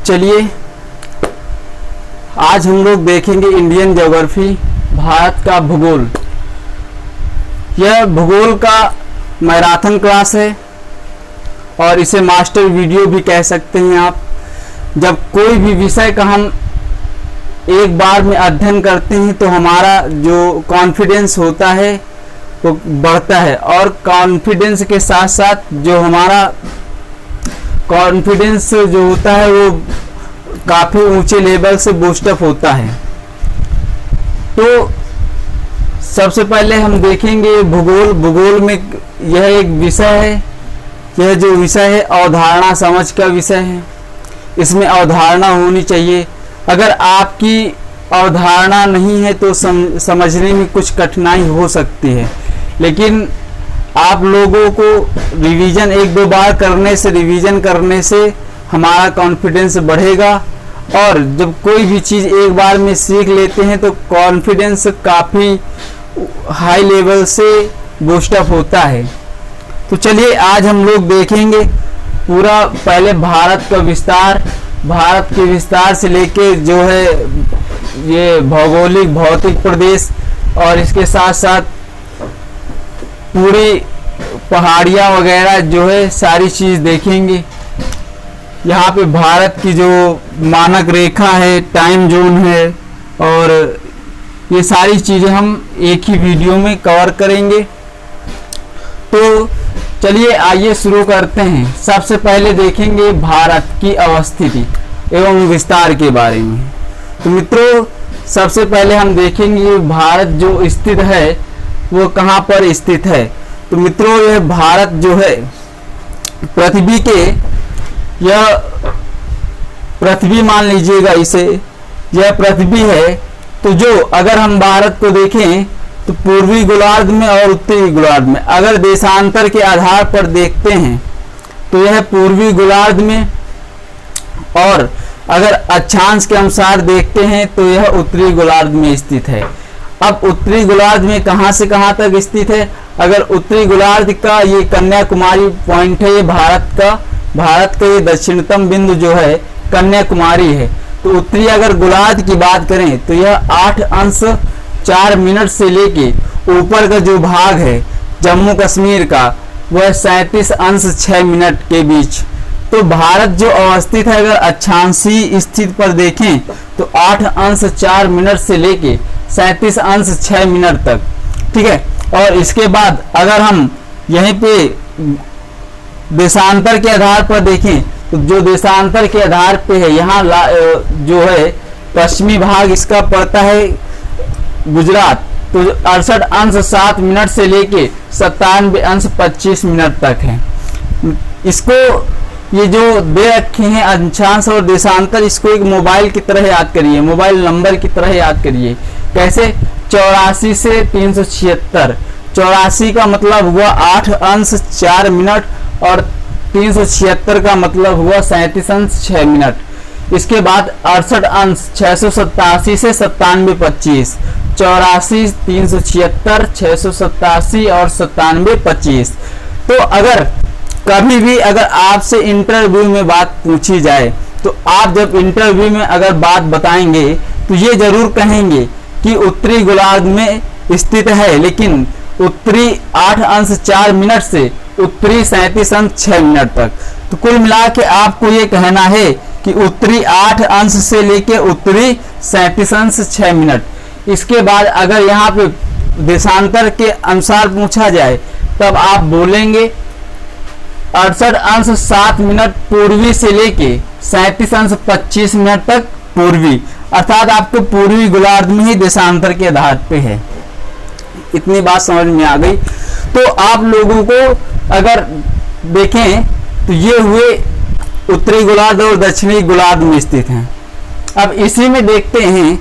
चलिए आज हम लोग देखेंगे इंडियन ज्योग्राफी, भारत का भूगोल। यह भूगोल का मैराथन क्लास है और इसे मास्टर वीडियो भी कह सकते हैं आप। जब कोई भी विषय का हम एक बार में अध्ययन करते हैं तो हमारा जो कॉन्फिडेंस होता है वो बढ़ता है, और कॉन्फिडेंस के साथ साथ जो हमारा कॉन्फिडेंस जो होता है वो काफ़ी ऊंचे लेवल से बूस्टअप होता है। तो सबसे पहले हम देखेंगे भूगोल। भूगोल में यह एक विषय है, यह जो विषय है अवधारणा समझ का विषय है। इसमें अवधारणा होनी चाहिए। अगर आपकी अवधारणा नहीं है तो समझने में कुछ कठिनाई हो सकती है, लेकिन आप लोगों को रिवीजन एक दो बार रिवीजन करने से हमारा कॉन्फिडेंस बढ़ेगा, और जब कोई भी चीज़ एक बार में सीख लेते हैं तो कॉन्फिडेंस काफ़ी हाई लेवल से बूस्टअप होता है। तो चलिए आज हम लोग देखेंगे पूरा पहले भारत का विस्तार, भारत के विस्तार से लेके जो है ये भौगोलिक भौतिक प्रदेश, और इसके साथ साथ पूरी पहाड़ियाँ वगैरह जो है सारी चीज़ देखेंगे। यहाँ पे भारत की जो मानक रेखा है, टाइम जोन है, और ये सारी चीज़ें हम एक ही वीडियो में कवर करेंगे। तो चलिए आइए शुरू करते हैं। सबसे पहले देखेंगे भारत की अवस्थिति एवं विस्तार के बारे में। तो मित्रों सबसे पहले हम देखेंगे भारत जो स्थित है वो कहाँ पर स्थित है। तो मित्रों यह भारत जो है पृथ्वी के, यह पृथ्वी मान लीजिएगा इसे, यह पृथ्वी है। तो जो अगर हम भारत को देखें तो पूर्वी गोलार्ध में और उत्तरी गोलार्ध में, अगर देशांतर के आधार पर देखते हैं तो यह पूर्वी गोलार्ध में, और अगर अक्षांश के अनुसार देखते हैं तो यह उत्तरी गोलार्ध में स्थित है। अब उत्तरी गोलार्ध में कहां से कहां तक स्थित है? अगर उत्तरी गोलार्ध का ये कन्याकुमारी पॉइंट है, ये भारत का ये दक्षिणतम बिंदु जो है कन्याकुमारी है। तो उत्तरी अगर गोलार्ध की बात करें तो यह 8:04 से लेके ऊपर का जो भाग है जम्मू कश्मीर का वह 37:06 के बीच। तो भारत जो अवस्थित है अगर अक्षांशीय स्थिति पर देखें तो 8:04 से लेके 37:06 तक, ठीक है। और इसके बाद अगर हम यहीं पे देशांतर के आधार पर देखें तो जो देशांतर के आधार पे है यहाँ जो है पश्चिमी भाग इसका पड़ता है गुजरात। तो 68:07 से लेके 97:25 तक है। इसको ये जो दे रखे हैं अक्षांश और देशांतर, इसको एक मोबाइल की तरह याद करिए, मोबाइल नंबर की तरह याद करिए। कैसे? 84 से 376। 84 का मतलब हुआ 8:04 और 376 का मतलब हुआ 37:06। इसके बाद 68:687 से 97:25। 84, 376, 687 और 97:25। तो अगर कभी भी अगर आपसे इंटरव्यू में बात पूछी जाए तो आप जब इंटरव्यू में अगर बात बताएंगे तो ये जरूर कहेंगे कि उत्तरी गोलार्ध में स्थित है, लेकिन उत्तरी 8:04 से उत्तरी 37:06 तक। तो कुल मिला के आपको ये कहना है कि उत्तरी 8 से लेके उत्तरी 37:06। इसके बाद अगर यहाँ पे देशांतर के अनुसार पूछा जाए तब आप बोलेंगे 68:07 पूर्वी से लेके 37:25 तक पूर्वी, अर्थात आपको पूर्वी गोलार्ध में ही देशांतर के आधार पे है। इतनी बात समझ में आ गई। तो आप लोगों को अगर देखें तो ये हुए उत्तरी गोलार्ध और दक्षिणी गोलार्ध में स्थित हैं। अब इसी में देखते हैं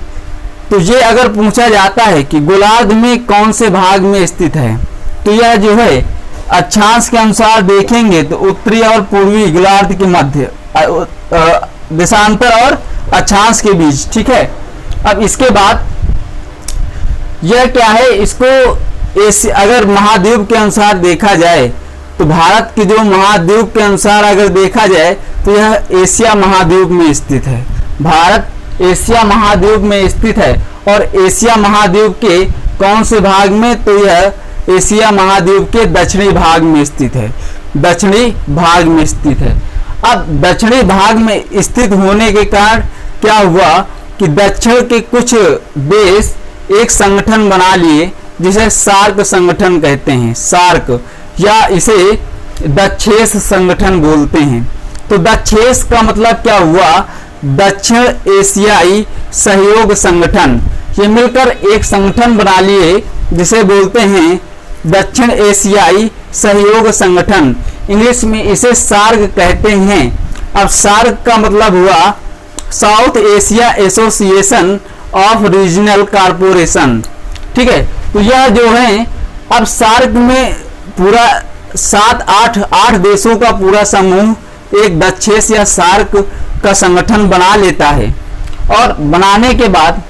तो ये अगर पूछा जाता है कि गोलार्ध में कौन से भाग में स्थित है, तो यह जो है अक्षांश के अनुसार देखेंगे तो उत्तरी और पूर्वी गोलार्ध के मध्य, देशांतर और अक्षांश के बीच, ठीक है। अब इसके बाद यह क्या है, इसको अगर महाद्वीप के अनुसार देखा जाए तो भारत के जो महाद्वीप के अनुसार अगर देखा जाए तो यह एशिया महाद्वीप में स्थित है। भारत एशिया महाद्वीप में स्थित है और एशिया महाद्वीप के कौन से भाग में, तो यह एशिया महाद्वीप के दक्षिणी भाग में स्थित है, दक्षिणी भाग में स्थित है। अब दक्षिणी भाग में स्थित होने के कारण क्या हुआ कि दक्षिण के कुछ देश एक संगठन बना लिए जिसे सार्क संगठन कहते हैं, सार्क, या इसे दक्षेस संगठन बोलते हैं। तो दक्षेस का मतलब क्या हुआ, दक्षिण एशियाई सहयोग संगठन, ये मिलकर एक संगठन बना लिए जिसे बोलते हैं दक्षिण एशियाई सहयोग संगठन, इंग्लिश में इसे सार्क कहते हैं। अब सार्क का मतलब हुआ south Asia association of regional corporation, ठीक है। तो यह जो है, अब सार्क में पूरा 7-8 देशों का पूरा समूह एक दक्षेस या सार्क का संगठन बना लेता है, और बनाने के बाद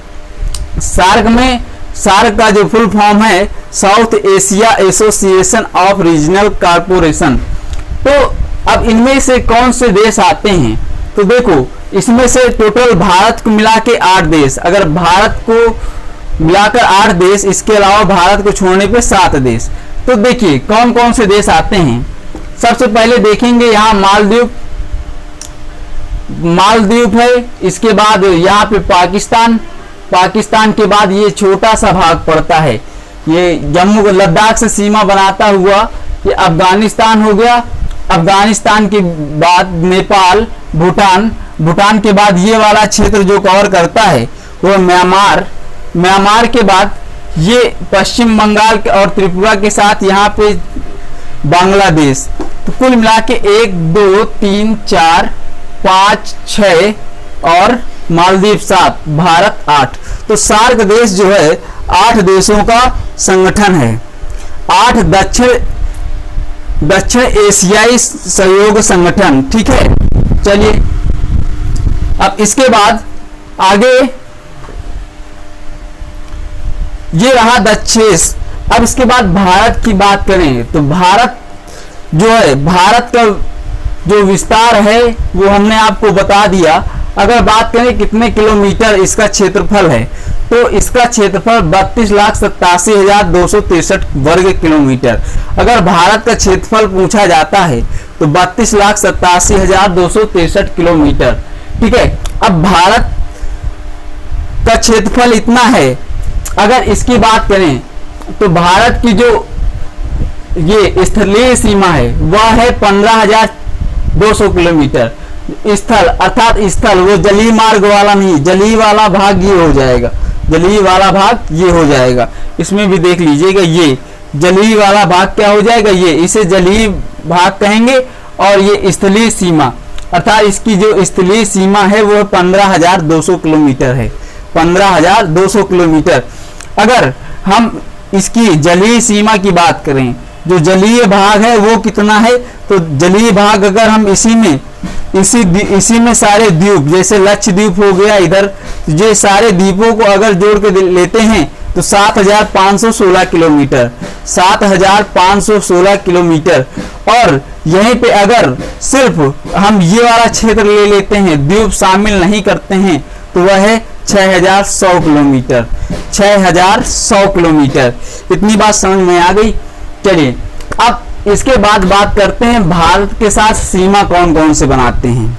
सार्क में, सार्क का जो फुल फॉर्म है south Asia association of regional corporation. तो अब इनमें से कौन से देश आते हैं, तो देखो इसमें से टोटल भारत को मिला के 8 देश, अगर भारत को मिलाकर 8 देश, इसके अलावा भारत को छोड़ने पे 7 देश। तो देखिए कौन कौन से देश आते हैं। सबसे पहले देखेंगे यहाँ मालदीव, मालदीव है, इसके बाद यहाँ पे पाकिस्तान, पाकिस्तान के बाद ये छोटा सा भाग पड़ता है, ये जम्मू लद्दाख से सीमा बनाता हुआ ये अफगानिस्तान हो गया, अफगानिस्तान के बाद नेपाल, भूटान, भूटान के बाद ये वाला क्षेत्र जो कवर करता है वो म्यांमार, म्यांमार के बाद ये पश्चिम बंगाल और त्रिपुरा के साथ यहाँ पे बांग्लादेश। तो कुल मिला के 1 2 3 4 5 6 और मालदीव 7, भारत 8। तो सार्क देश जो है 8 देशों का संगठन है, 8 दक्षिण एशियाई सहयोग संगठन, ठीक है। चलिए अब इसके बाद आगे ये रहा दक्षेस। अब इसके बाद भारत की बात करें तो भारत जो है, भारत का जो विस्तार है वो हमने आपको बता दिया। अगर बात करें कितने किलोमीटर इसका क्षेत्रफल है, तो इसका क्षेत्रफल 32,87,263 वर्ग किलोमीटर। अगर भारत का क्षेत्रफल पूछा जाता है तो 32,87,263 किलोमीटर, ठीक है। अब भारत का क्षेत्रफल इतना है, अगर इसकी बात करें तो भारत की जो ये स्थलीय सीमा है वह है 15,200 किलोमीटर। स्थल अर्थात स्थल, वो जलीय मार्ग वाला नहीं, जलीय वाला भाग ये हो जाएगा, जलीय वाला भाग ये हो जाएगा। इसमें भी देख लीजिएगा, ये जलीय वाला भाग क्या हो जाएगा, ये इसे जलीय भाग कहेंगे। और ये स्थलीय सीमा अर्थात इसकी जो स्थलीय सीमा है वो 15,200 किलोमीटर है, 15,200 किलोमीटर। अगर हम इसकी जलीय सीमा की बात करें, जो जलीय भाग है वो कितना है, तो जलीय भाग अगर हम इसी में सारे द्वीप, जैसे लक्षद्वीप हो गया इधर, ये सारे द्वीपों को अगर जोड़ के लेते हैं तो 7,516 किलोमीटर, 7,516 किलोमीटर। और यहीं पे अगर सिर्फ हम ये वाला क्षेत्र ले लेते हैं, द्वीप शामिल नहीं करते हैं, तो वह है 6,100 किलोमीटर, 6,100 किलोमीटर। इतनी बात समझ में आ गई। चलिए अब इसके बाद बात करते हैं भारत के साथ सीमा कौन कौन से बनाते हैं।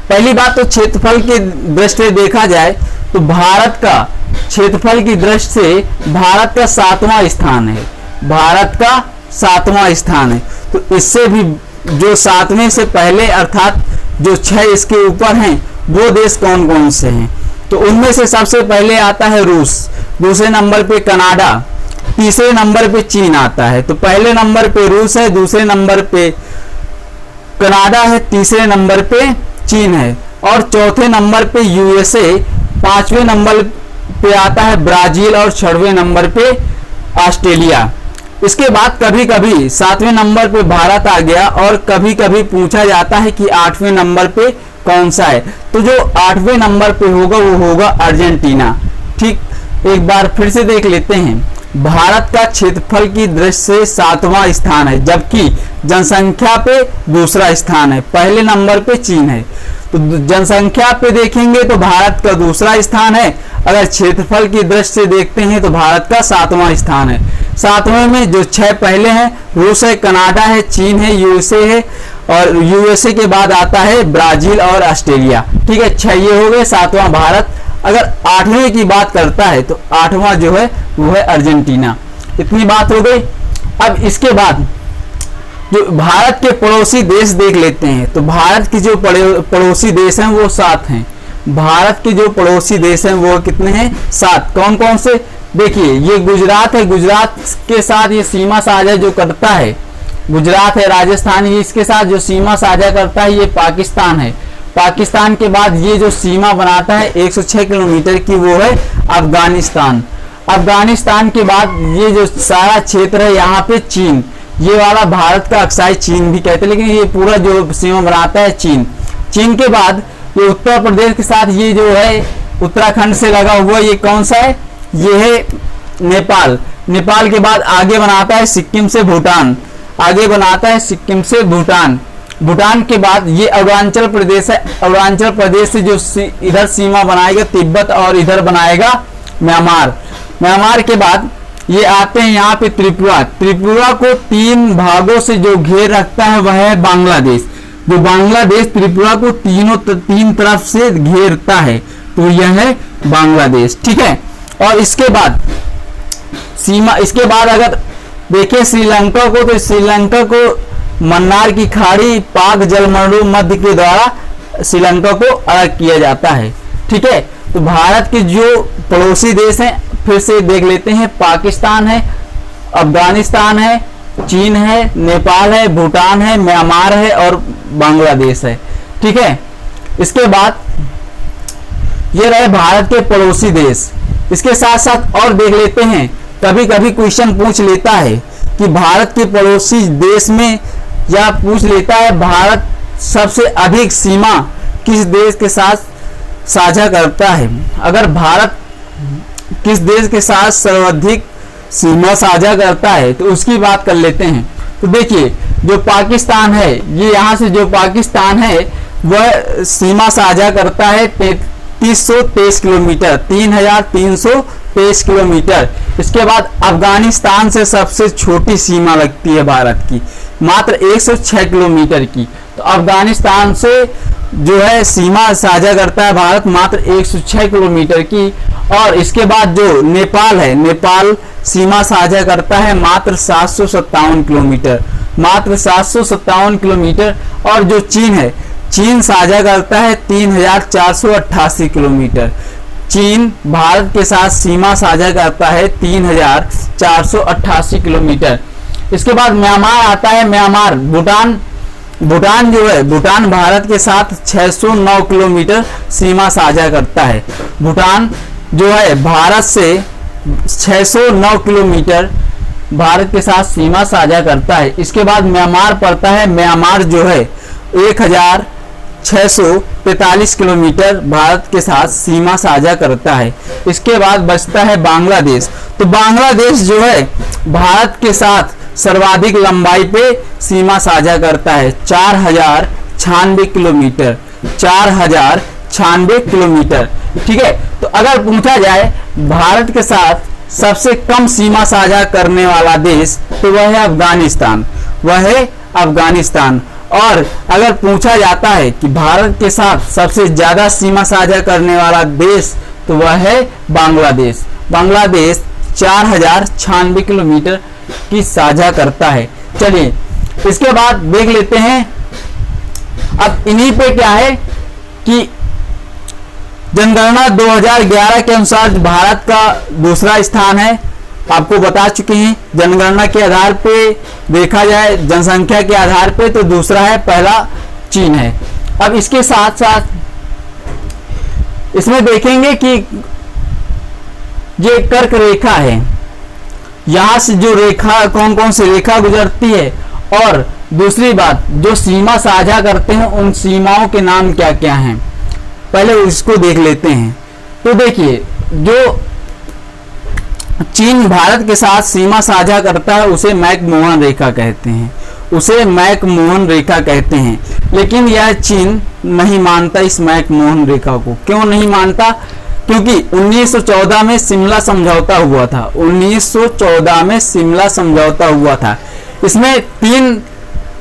पहली बात तो क्षेत्रफल की दृष्टि से देखा जाए तो भारत का क्षेत्रफल की दृष्टि से भारत का 7वां स्थान है, भारत का 7वां स्थान है। तो इससे भी जो 7वें से पहले अर्थात जो 6 इसके ऊपर हैं वो देश कौन कौन से हैं, तो उनमें से सबसे पहले आता है रूस, दूसरे नंबर पे कनाडा, तीसरे नंबर पे चीन आता है। तो पहले नंबर पे रूस है, दूसरे नंबर पे कनाडा है, तीसरे नंबर पे चीन है और चौथे नंबर पे यूएसए, पांचवें नंबर पे आता है ब्राजील और 6वें नंबर पे ऑस्ट्रेलिया। इसके बाद कभी कभी 7वें नंबर पे भारत आ गया और कभी कभी पूछा जाता है कि 8वें नंबर पे कौन सा है, तो जो 8वें नंबर पे होगा वो होगा अर्जेंटीना। ठीक, एक बार फिर से देख लेते हैं भारत का क्षेत्रफल की दृष्टि से 7वां स्थान है, जबकि जनसंख्या पे दूसरा स्थान है। पहले नंबर पे चीन है। तो जनसंख्या पे देखेंगे तो भारत का दूसरा स्थान है, अगर क्षेत्रफल की दृष्टि से देखते हैं तो भारत का 7वां स्थान है। 7वें में जो 6 पहले हैं, रूस है, कनाडा है, चीन है, यूएसए है, और यूएसए के बाद आता है ब्राजील और ऑस्ट्रेलिया। ठीक है, 6 ये हो गए, 7वां भारत। अगर 8वें की बात करता है तो 8वां जो है वो है अर्जेंटीना। इतनी बात हो गई। अब इसके बाद जो भारत के पड़ोसी देश देख लेते हैं। तो भारत के जो पड़ोसी देश हैं वो 7 हैं। भारत के जो पड़ोसी देश हैं वो कितने हैं? 7। कौन कौन से? देखिए, ये गुजरात है, गुजरात के साथ ये सीमा साझा जो करता है, गुजरात है, राजस्थान, ये इसके साथ जो सीमा साझा करता है ये पाकिस्तान है। पाकिस्तान के बाद ये जो सीमा बनाता है 106 किलोमीटर की, वो है अफगानिस्तान। अफगानिस्तान के बाद ये जो सारा क्षेत्र है यहाँ पे चीन, ये वाला भारत का अक्साई चीन भी कहते हैं, लेकिन ये पूरा जो सीमा बनाता है चीन। चीन के बाद ये उत्तर प्रदेश के साथ ये जो है उत्तराखंड से लगा हुआ, ये कौन सा है? ये है नेपाल। नेपाल के बाद आगे बनाता है सिक्किम से भूटान, आगे बनाता है सिक्किम से भूटान। भूटान के बाद ये अरुणाचल प्रदेश है। अरुणाचल प्रदेश से जो इधर सीमा बनाएगा तिब्बत, और इधर बनाएगा म्यांमार। म्यांमार के बाद ये आते हैं यहाँ पे त्रिपुरा। त्रिपुरा को 3 भागों से जो घेर रखता है वह है बांग्लादेश। जो बांग्लादेश त्रिपुरा को 3 तरफ से घेरता है, तो यह है बांग्लादेश। ठीक है, और इसके बाद सीमा, इसके बाद अगर देखें श्रीलंका को, तो श्रीलंका को मन्नार की खाड़ी, पाक जलमंडल मध्य के द्वारा श्रीलंका को अलग किया जाता है। ठीक है, तो भारत के जो पड़ोसी देश हैं फिर से देख लेते हैं। पाकिस्तान है, अफगानिस्तान है, चीन है, नेपाल है, भूटान है, म्यांमार है और बांग्लादेश है। ठीक है, इसके बाद ये रहे भारत के पड़ोसी देश। इसके साथ साथ और देख लेते हैं, कभी कभी क्वेश्चन पूछ लेता है कि भारत के पड़ोसी देश में, या पूछ लेता है भारत सबसे अधिक सीमा किस देश के साथ साझा करता है। अगर भारत किस देश के साथ सर्वाधिक सीमा साझा करता है तो उसकी बात कर लेते हैं। तो देखिए, जो पाकिस्तान है, ये यहाँ से जो पाकिस्तान है वह सीमा साझा करता है 3323 किलोमीटर, 3323 किलोमीटर। इसके बाद अफगानिस्तान से सबसे छोटी सीमा लगती है भारत की, मात्र 106 किलोमीटर की। तो अफगानिस्तान से जो है सीमा साझा करता है भारत मात्र 106 किलोमीटर की। और इसके बाद जो नेपाल है, नेपाल सीमा साझा करता है मात्र 757 किलोमीटर, मात्र 757 किलोमीटर। और जो चीन है, चीन साझा करता है 3488 किलोमीटर। चीन भारत के साथ सीमा साझा करता है 3488 किलोमीटर। इसके बाद म्यांमार आता है। म्यांमार, भूटान जो है, भूटान भारत के साथ 609 किलोमीटर सीमा साझा करता है। भूटान जो है भारत से 609 किलोमीटर भारत के साथ सीमा साझा करता है। इसके बाद म्यांमार पड़ता है। म्यांमार जो है 1645 किलोमीटर भारत के साथ सीमा साझा करता है। इसके बाद बचता है बांग्लादेश। तो बांग्लादेश जो है भारत के साथ सर्वाधिक लंबाई पे सीमा साझा करता है, 4096 किलोमीटर, 4096 किलोमीटर। ठीक है, तो अगर पूछा जाए भारत के साथ सबसे कम सीमा साझा करने वाला देश, तो वह है अफगानिस्तान, वह है अफगानिस्तान। और अगर पूछा जाता है कि भारत के साथ सबसे ज्यादा सीमा साझा करने वाला देश, तो वह है बांग्लादेश। बांग्लादेश 4096 किलोमीटर की साझा करता है। चलिए, इसके बाद देख लेते हैं। अब इन्हीं पे क्या है कि जनगणना 2011 के अनुसार भारत का दूसरा स्थान है, आपको बता चुके हैं। जनगणना के आधार पे देखा जाए, जनसंख्या के आधार पे, तो दूसरा है, पहला चीन है। अब इसके साथ साथ इसमें देखेंगे कि ये कर्क रेखा है, यहां से जो रेखा, कौन कौन सी रेखा गुजरती है, और दूसरी बात, जो सीमा साझा करते हैं उन सीमाओं के नाम क्या क्या हैं, पहले उसको देख लेते हैं। तो देखिए, जो चीन भारत के साथ सीमा साझा करता है उसे मैकमोहन रेखा कहते हैं, उसे मैकमोहन रेखा कहते हैं। लेकिन यह चीन नहीं मानता इस मैकमोहन रेखा को। क्यों नहीं मानता? क्योंकि 1914 में शिमला समझौता हुआ था। 1914 में शिमला समझौता हुआ था। इसमें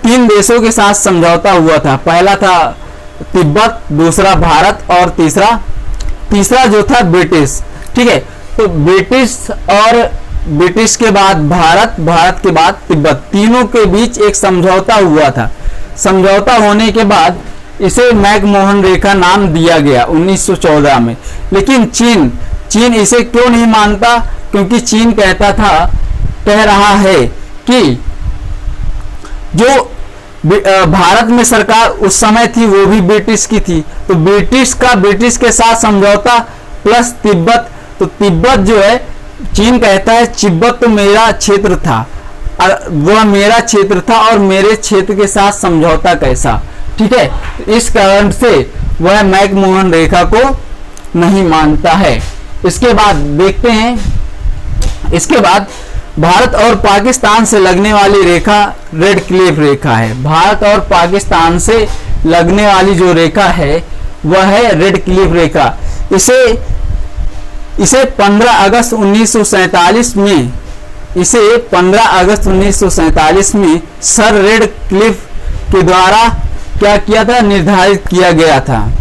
तीन देशों के साथ समझौता हुआ था। पहला था तिब्बत, दूसरा भारत और तीसरा जो था ब्रिटिश। ठीक है, तो ब्रिटिश के बाद भारत के बाद तिब्बत, तीनों के बीच एक समझौता हुआ था। समझौता होने के बाद इसे मैकमोहन रेखा नाम दिया गया 1914 में। लेकिन चीन इसे क्यों नहीं मानता? क्योंकि चीन कह रहा है कि जो भारत में सरकार उस समय थी वो भी ब्रिटिश की थी, तो ब्रिटिश के साथ समझौता प्लस तिब्बत, तो तिब्बत जो है चीन कहता है तिब्बत तो मेरा क्षेत्र था, वह मेरा क्षेत्र था और मेरे क्षेत्र के साथ समझौता कैसा। ठीक है, इस कारण से वह मैकमोहन रेखा को नहीं मानता है। इसके बाद देखते हैं, इसके बाद भारत और पाकिस्तान से लगने वाली रेखा रेड क्लिफ रेखा है। भारत और पाकिस्तान से लगने वाली जो रेखा है वह है रेड क्लिफ रेखा। इसे 15 अगस्त 1947 में सर रेड क्लिफ के द्वारा क्या किया था? निर्धारित किया गया था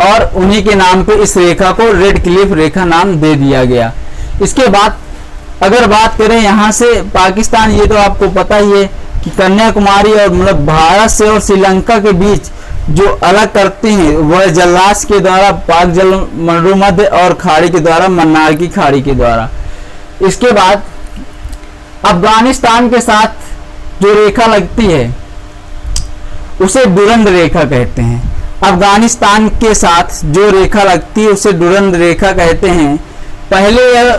और उन्हीं के नाम पे इस रेखा को रेड क्लिफ रेखा नाम दे दिया गया। इसके बाद अगर बात करें यहाँ से पाकिस्तान, ये तो आपको पता ही है कि कन्याकुमारी और मतलब भारत से और श्रीलंका के बीच जो अलग करते हैं वह जलराशि के द्वारा पाक जल मरुमध्य और खाड़ी के द्वारा मन्नार की खाड़ी के द्वारा। इसके बाद अफगानिस्तान के साथ जो रेखा लगती है उसे डुरंड रेखा कहते हैं। अफगानिस्तान के साथ जो रेखा लगती है उसे डुरंड रेखा कहते हैं। पहले यह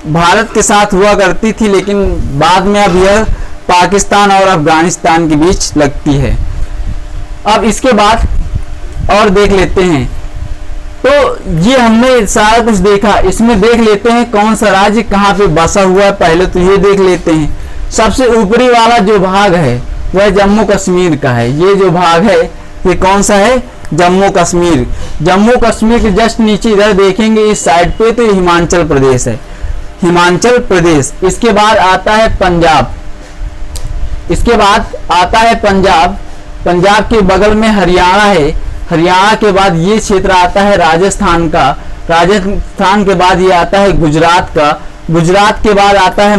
भारत के साथ हुआ करती थी, लेकिन बाद में अब यह पाकिस्तान और अफगानिस्तान के बीच लगती है। अब इसके बाद और देख लेते हैं, तो ये हमने सारा कुछ देखा। इसमें देख लेते हैं कौन सा राज्य कहाँ पे बसा हुआ है। पहले तो ये देख लेते हैं, सबसे ऊपरी वाला जो भाग है वह जम्मू कश्मीर का है। ये जो भाग है ये कौन सा है? जम्मू कश्मीर। जम्मू कश्मीर के जस्ट नीचे इधर देखेंगे इस साइड पे तो हिमाचल प्रदेश है, हिमाचल प्रदेश। इसके बाद आता है पंजाब, पंजाब के बगल में हरियाणा है। हरियाणा के बाद ये क्षेत्र आता है राजस्थान का। राजस्थान के बाद ये आता है गुजरात का। गुजरात के बाद आता है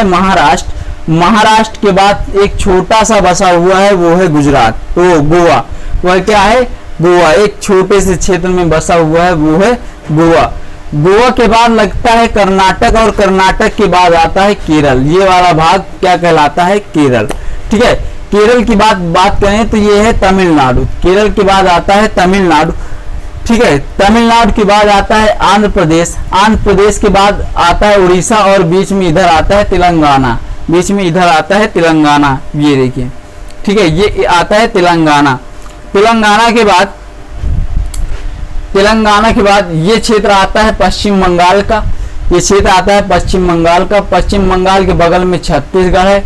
महाराष्ट्र। महाराष्ट्र के बाद एक छोटा सा बसा हुआ है वो है गुजरात, तो गोवा। वह क्या है? गोवा। एक छोटे से क्षेत्र में बसा हुआ है वो है गोवा। गोवा के बाद लगता है कर्नाटक और कर्नाटक के बाद आता है केरल। ये वाला भाग क्या कहलाता है? केरल। ठीक है, केरल की बात करें तो ये है तमिलनाडु। केरल के बाद आता है तमिलनाडु। ठीक है, तमिलनाडु के बाद आता है आंध्र प्रदेश। आंध्र प्रदेश के बाद आता है उड़ीसा और बीच में इधर आता है तेलंगाना। ये देखिए, ठीक है, ये आता है तेलंगाना। तेलंगाना के बाद ये क्षेत्र आता है पश्चिम बंगाल का। पश्चिम बंगाल के बगल में छत्तीसगढ़ है।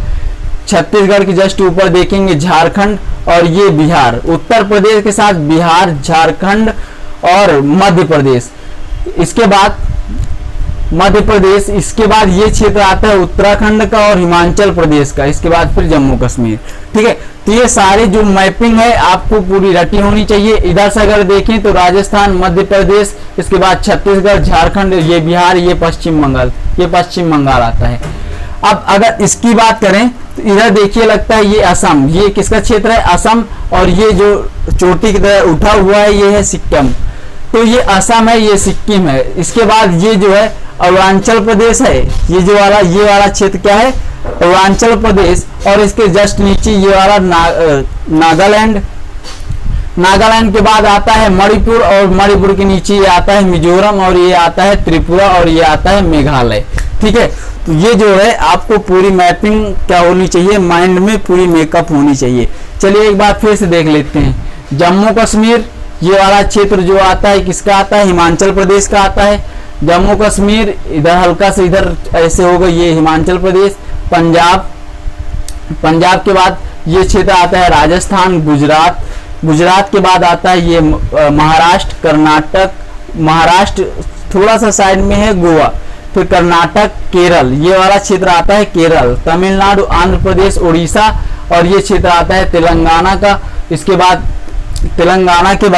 छत्तीसगढ़ के जस्ट ऊपर देखेंगे झारखंड और ये बिहार। उत्तर प्रदेश के साथ बिहार, झारखंड और मध्य प्रदेश। इसके बाद इसके बाद ये क्षेत्र आता है उत्तराखंड का और हिमाचल प्रदेश का। इसके बाद फिर जम्मू कश्मीर। ठीक है, तो ये सारी जो मैपिंग है आपको पूरी रटी होनी चाहिए। इधर से अगर देखें तो राजस्थान, मध्य प्रदेश, इसके बाद छत्तीसगढ़, झारखंड, ये बिहार, ये पश्चिम बंगाल आता है। अब अगर इसकी बात करें तो इधर देखिए लगता है ये असम। ये किसका क्षेत्र है? असम। और ये जो चोटी की तरह उठा हुआ है ये है सिक्किम। तो ये असम है, ये सिक्किम है। इसके बाद ये जो है अरुणाचल प्रदेश है। ये वाला क्षेत्र क्या है? अरुणाचल प्रदेश। और इसके जस्ट नीचे ये वाला नागालैंड के बाद आता है मणिपुर और मणिपुर के नीचे ये आता है मिजोरम और ये आता है त्रिपुरा और ये आता है मेघालय। ठीक है, तो ये जो है आपको पूरी मैपिंग क्या होनी चाहिए, माइंड में पूरी मेकअप होनी चाहिए। चलिए एक बार फिर से देख लेते हैं। जम्मू कश्मीर ये वाला क्षेत्र जो आता है किसका आता है? हिमाचल प्रदेश का आता है। जम्मू कश्मीर, इधर हल्का से इधर ऐसे होगा ये हिमाचल प्रदेश, पंजाब, पंजाब के बाद ये क्षेत्र आता है राजस्थान, गुजरात, गुजरात के बाद आता है ये महाराष्ट्र, कर्नाटक, महाराष्ट्र थोड़ा सा साइड में है गोवा, फिर कर्नाटक, केरल, ये वाला क्षेत्र आता है केरल, तमिलनाडु, आंध्र प्रदेश, उड़ीसा, और ये क्षेत्र आता है तेलंगाना का। इसके बाद तेलंगाना के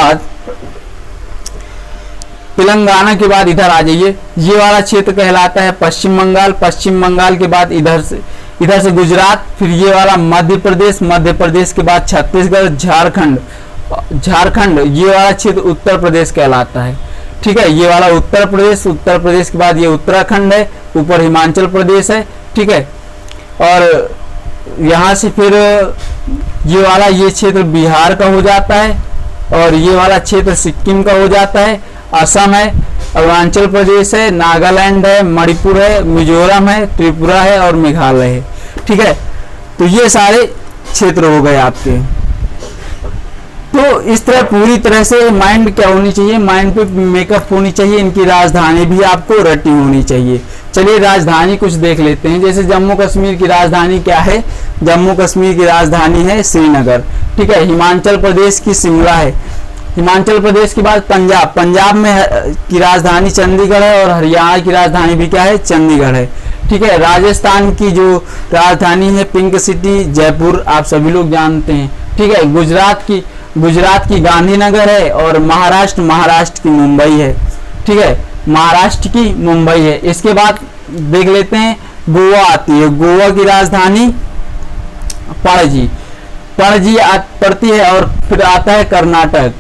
बाद इधर आ जाइए, ये वाला क्षेत्र कहलाता है पश्चिम बंगाल, पश्चिम बंगाल के बाद इधर से गुजरात, फिर ये वाला मध्य प्रदेश, मध्य प्रदेश के बाद छत्तीसगढ़, झारखंड, झारखंड ये वाला क्षेत्र उत्तर प्रदेश कहलाता है। ठीक है, ये वाला उत्तर प्रदेश, उत्तर प्रदेश के बाद ये उत्तराखंड है, ऊपर हिमाचल प्रदेश है। ठीक है, और यहाँ से फिर ये क्षेत्र बिहार का हो जाता है, और ये वाला क्षेत्र सिक्किम का हो जाता है, असम है, अरुणाचल प्रदेश है, नागालैंड है, मणिपुर है, मिजोरम है, त्रिपुरा है और मेघालय है। ठीक है, तो ये सारे क्षेत्र हो गए आपके। तो इस तरह पूरी तरह से माइंड क्या होनी चाहिए, माइंड पे मेकअप होनी चाहिए, इनकी राजधानी भी आपको रटी होनी चाहिए। चलिए राजधानी कुछ देख लेते हैं। जैसे जम्मू कश्मीर की राजधानी क्या है, जम्मू कश्मीर की राजधानी है श्रीनगर। ठीक है, हिमाचल प्रदेश की शिमला है, हिमाचल प्रदेश के बाद पंजाब, पंजाब में की राजधानी चंडीगढ़ है, और हरियाणा की राजधानी भी क्या है, चंडीगढ़ है। ठीक है, राजस्थान की जो राजधानी है पिंक सिटी जयपुर, आप सभी लोग जानते हैं। ठीक है, गुजरात की गांधीनगर है, और महाराष्ट्र की मुंबई है। ठीक है, महाराष्ट्र की मुंबई है। इसके बाद देख लेते हैं गोवा आती है, गोवा की राजधानी पणजी पड़ती है, और फिर आता है कर्नाटक।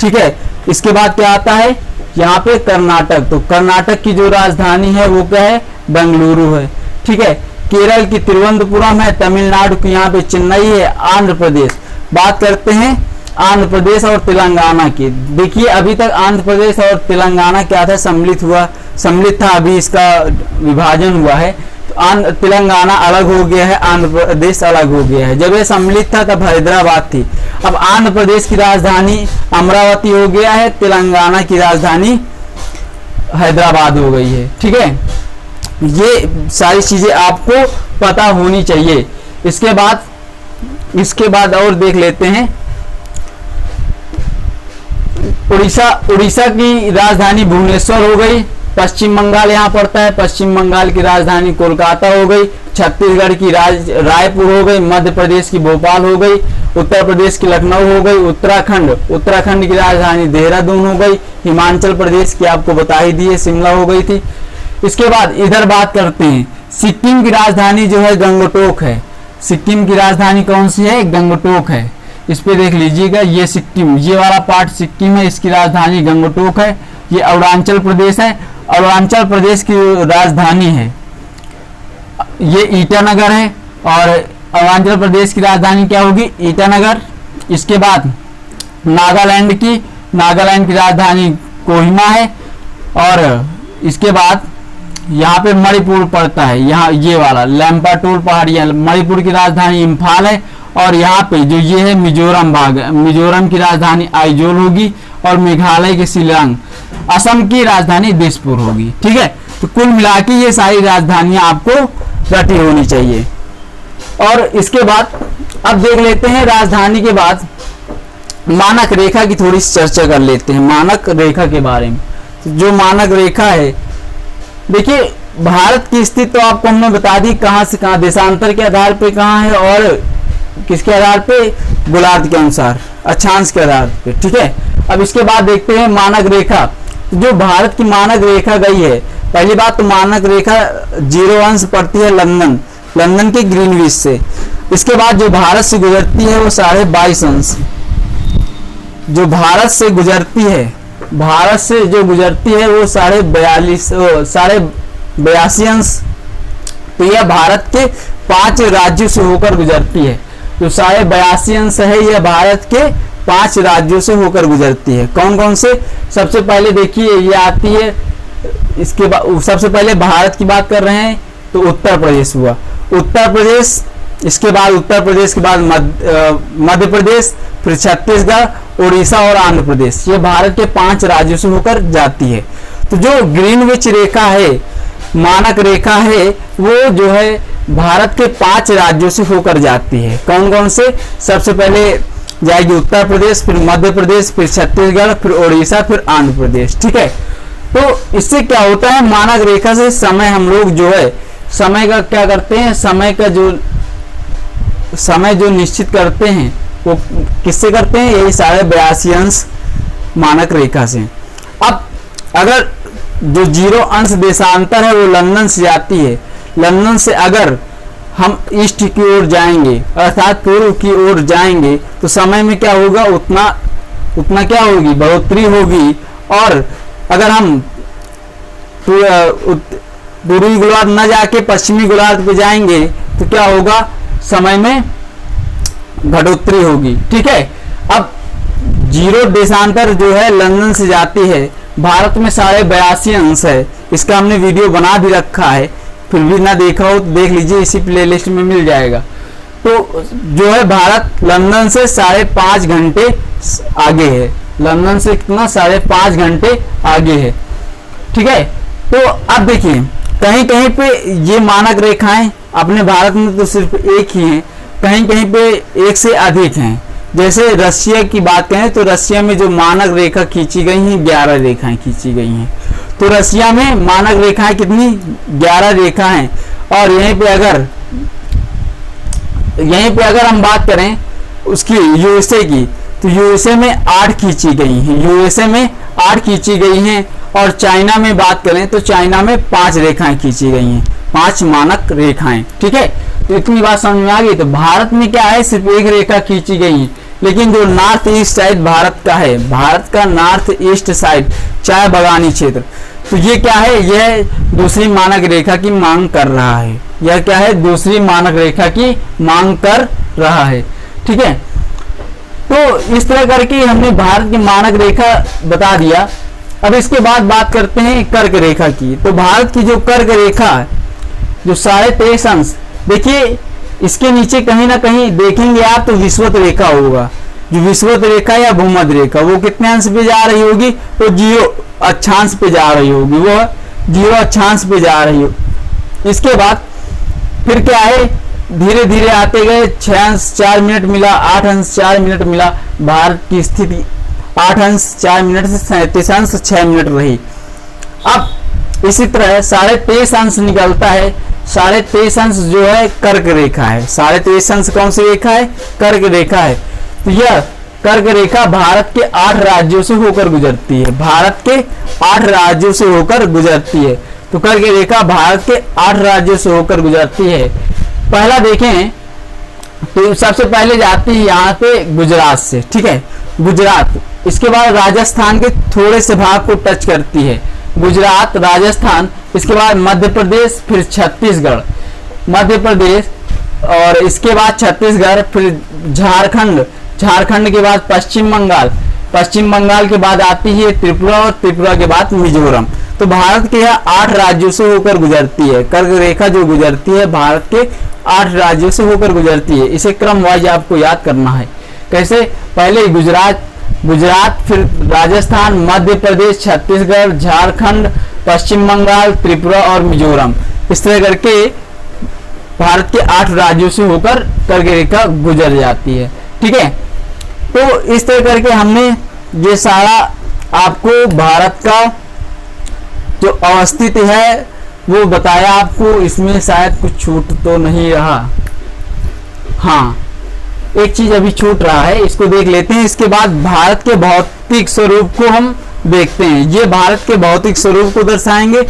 ठीक है, इसके बाद क्या आता है यहाँ पे कर्नाटक, तो कर्नाटक की जो राजधानी है वो क्या है, बेंगलुरु है। ठीक है, केरल की तिरुवनंतपुरम है, तमिलनाडु की यहाँ पे चेन्नई है, आंध्र प्रदेश, बात करते हैं आंध्र प्रदेश और तेलंगाना की। देखिए अभी तक आंध्र प्रदेश और तेलंगाना क्या था, सम्मिलित था, अभी इसका विभाजन हुआ है, तो तेलंगाना अलग हो गया है, आंध्र प्रदेश अलग हो गया है। जब ये सम्मिलित था तब हैदराबाद थी, अब आंध्र प्रदेश की राजधानी अमरावती हो गया है, तेलंगाना की राजधानी हैदराबाद हो गई है। ठीक है, ये सारी चीजें आपको पता होनी चाहिए। इसके बाद और देख लेते हैं उड़ीसा की राजधानी भुवनेश्वर हो गई, पश्चिम बंगाल यहाँ पड़ता है, पश्चिम बंगाल की राजधानी कोलकाता हो गई, छत्तीसगढ़ की रायपुर हो गई, मध्य प्रदेश की भोपाल हो गई, उत्तर प्रदेश की लखनऊ हो गई, उत्तराखंड की राजधानी देहरादून हो गई, हिमाचल प्रदेश की आपको बता ही दी है, शिमला हो गई थी। इसके बाद इधर बात करते हैं, सिक्किम की राजधानी जो है गंगटोक है। सिक्किम की राजधानी कौन सी है, गंगटोक है। इस पे देख लीजिएगा, ये सिक्किम, ये वाला पार्ट सिक्किम है, इसकी राजधानी गंगटोक है। ये अरुणाचल प्रदेश है, अरुणाचल प्रदेश की राजधानी है ये ईटानगर है, और अरुणाचल प्रदेश की राजधानी क्या होगी, ईटानगर। इसके बाद नागालैंड की राजधानी कोहिमा है, और इसके बाद यहाँ पे मणिपुर पड़ता है, यहाँ ये वाला लैम्पाटोल पहाड़ियाँ, मणिपुर की राजधानी इम्फाल है, और यहाँ पे जो ये है मिजोरम भाग है, मिजोरम की राजधानी आइजोल होगी, और मेघालय के शिलांग, असम की राजधानी दिसपुर होगी। ठीक है, तो कुल मिला के ये सारी राजधानियां आपको रटी होनी चाहिए। और इसके बाद अब देख लेते हैं राजधानी के बाद मानक रेखा की थोड़ी चर्चा कर लेते हैं, मानक रेखा के बारे में। तो जो मानक रेखा है, देखिए भारत की स्थिति तो आपको हमने बता दी, कहां से कहां, देशांतर के आधार पे कहां है, और किसके आधार पे, गोलार्ध के अनुसार, अक्षांश के आधार पे। ठीक है, अब इसके बाद देखते हैं मानक रेखा। जो भारत की मानक रेखा गई है, पहली बात तो मानक रेखा 0 अंश पड़ती है लंदन के ग्रीनविच से। इसके बाद जो भारत से गुजरती है वो 22.5 अंश, जो भारत से गुजरती है वो 42.5 अंश, तो यह भारत के 5 राज्यों से होकर गुजरती है। जो 82.5 अंश है यह भारत के 5 राज्यों से होकर गुजरती है। कौन कौन से, सबसे पहले देखिए ये आती है, इसके बाद सबसे पहले भारत की बात कर रहे हैं तो उत्तर प्रदेश हुआ, उत्तर प्रदेश, इसके बाद उत्तर प्रदेश के बाद मध्य प्रदेश, फिर छत्तीसगढ़, उड़ीसा और आंध्र प्रदेश, ये भारत के 5 राज्यों से होकर जाती है। तो जो ग्रीनविच रेखा है, मानक रेखा है, वो जो है भारत के 5 राज्यों से होकर जाती है। कौन कौन से? सबसे पहले जाएगी उत्तर प्रदेश, फिर मध्य प्रदेश, फिर छत्तीसगढ़, फिर उड़ीसा, फिर आंध्र प्रदेश। ठीक है, तो इससे क्या होता है, मानक रेखा से समय हम लोग जो है समय का क्या करते हैं, समय जो निश्चित करते हैं वो किससे करते हैं? यही 82.5 अंश मानक रेखा से। अब अगर जो 0 अंश देशांतर है वो लंदन से जाती है, लंदन से अगर हम ईस्ट की ओर जाएंगे अर्थात पूर्व की ओर जाएंगे तो समय में क्या होगा, उतना क्या होगी, बढ़ोतरी होगी। और अगर हम पूर्वी गोलार्ध न जाके पश्चिमी गोलार्ध पे जाएंगे तो क्या होगा, समय में घटोत्तरी होगी। ठीक है, अब 0 देशांतर जो है लंदन से जाती है, भारत में 82.5 अंश है। इसका हमने वीडियो बना भी रखा है, फिर भी ना देखा हो तो देख लीजिए, इसी प्लेलिस्ट में मिल जाएगा। तो जो है भारत लंदन से 5.5 घंटे आगे है, लंदन से कितना, 5.5 घंटे आगे है। ठीक है, तो अब देखिए कहीं कहीं पे ये मानक रेखाएं अपने भारत में तो सिर्फ एक ही हैं, कहीं कहीं पे एक से अधिक हैं। जैसे रशिया की बात करें तो रशिया में जो मानक रेखा खींची गई हैं 11 रेखाएं खींची गई हैं। तो रशिया में मानक रेखाएं कितनी, 11 रेखा हैं। और यहीं पे अगर हम बात करें उसकी यूएसए की, तो यूएसए में 8 खींची गई हैं, यूएसए में 8 खींची गई हैं। और चाइना में बात करें तो चाइना में 5 रेखाएं खींची गई हैं, 5 मानक रेखाएं। ठीक है, तो इतनी बात समझ में आ गई। तो भारत में क्या है, सिर्फ एक रेखा खींची गई है, लेकिन जो नॉर्थ ईस्ट साइड भारत का है, भारत का नॉर्थ ईस्ट साइड चाय बगानी क्षेत्र, तो ये क्या है, यह दूसरी मानक रेखा की मांग कर रहा है। यह क्या है, दूसरी मानक रेखा की मांग कर रहा है। ठीक है, तो इस तरह करके हमने भारत की मानक रेखा बता दिया। अब इसके बाद बात करते हैं कर्क रेखा की। तो भारत की जो कर्क रेखा है, जो 23.5 अंश, देखिए इसके नीचे कहीं ना कहीं देखेंगे आप तो विषुवत रेखा होगा। जो विषुवत रेखा या भूमध्य रेखा वो कितने अंश पे जा रही होगी, तो 0 अक्षांश पे जा रही होगी, वो 0 अक्षांश पे जा रही हो। इसके बाद फिर क्या है, धीरे धीरे आते गए 6 अंश 4 मिनट मिला, 8 अंश 4 मिनट मिला। भारत की स्थिति 8 अंश 4 मिनट से 37 अंश 6 मिनट रही। अब इसी तरह 23.5 अंश निकलता है, 23.5 अंश जो है कर्क रेखा है। 23.5 अंश कौन सी रेखा है, कर्क रेखा है। तो यह कर्क रेखा भारत के 8 राज्यों से होकर गुजरती है, भारत के 8 राज्यों से होकर गुजरती है। तो कर्क रेखा भारत के 8 राज्यों से होकर गुजरती है। पहला देखें तो सबसे पहले जाती है यहाँ पे गुजरात से। ठीक है, गुजरात, इसके बाद राजस्थान के थोड़े से भाग को टच करती है, गुजरात, राजस्थान, इसके बाद मध्य प्रदेश, फिर छत्तीसगढ़, मध्य प्रदेश, और इसके बाद छत्तीसगढ़, फिर झारखंड, झारखंड के बाद पश्चिम बंगाल, पश्चिम बंगाल के बाद आती है त्रिपुरा, और त्रिपुरा के बाद मिजोरम। तो भारत के यह 8 राज्यों से होकर गुजरती है। कर्क रेखा जो गुजरती है भारत के 8 राज्यों से होकर गुजरती है। इसे क्रम वाइज आपको याद करना है। कैसे, पहले गुजरात, फिर राजस्थान, मध्य प्रदेश, छत्तीसगढ़, झारखंड, पश्चिम बंगाल, त्रिपुरा और मिजोरम। इस तरह करके भारत के 8 राज्यों से होकर कर्क रेखा गुजर जाती है। ठीक है, तो इस तरह करके हमने ये सारा आपको भारत का जो अवस्थित है वो बताया आपको। इसमें शायद कुछ छूट तो नहीं रहा, हाँ एक चीज अभी छूट रहा है, इसको देख लेते हैं। इसके बाद भारत के भौतिक स्वरूप को हम देखते हैं। ये भारत के भौतिक स्वरूप को दर्शाएंगे।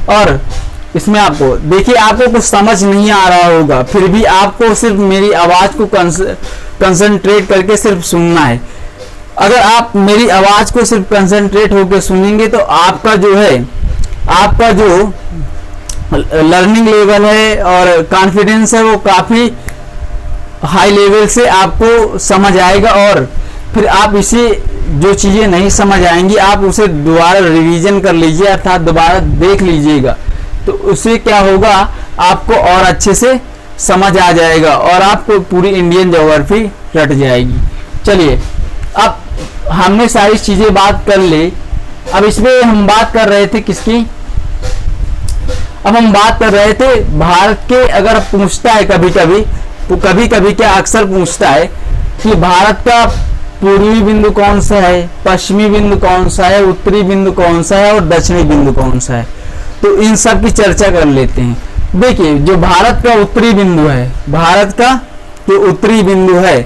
और इसमें आपको देखिए, आपको कुछ समझ नहीं आ रहा होगा, फिर भी आपको सिर्फ मेरी आवाज को कंसंट्रेट करके सिर्फ सुनना है। अगर आप मेरी आवाज को सिर्फ कंसंट्रेट होकर सुनेंगे तो आपका जो है, आपका जो लर्निंग लेवल है और कॉन्फिडेंस है वो काफी हाई लेवल से आपको समझ आएगा। और फिर आप इसे जो चीजें नहीं समझ आएंगी आप उसे दोबारा रिवीजन कर लीजिए, अर्थात दोबारा देख लीजिएगा। तो उससे क्या होगा, आपको और अच्छे से समझ आ जाएगा और आपको पूरी इंडियन ज्योग्राफी रट जाएगी। चलिए, अब हमने सारी चीजें बात कर ली। अब इसमें हम बात कर रहे थे किसकी, अब हम बात कर रहे थे भारत के, अगर पूछता है कभी कभी, तो कभी कभी क्या अक्सर पूछता है कि भारत का पूर्वी बिंदु कौन सा है, पश्चिमी बिंदु कौन सा है, उत्तरी बिंदु कौन सा है और दक्षिणी बिंदु कौन सा है। तो इन सब की चर्चा कर लेते हैं। देखिए जो भारत का उत्तरी बिंदु है, भारत का जो उत्तरी बिंदु है,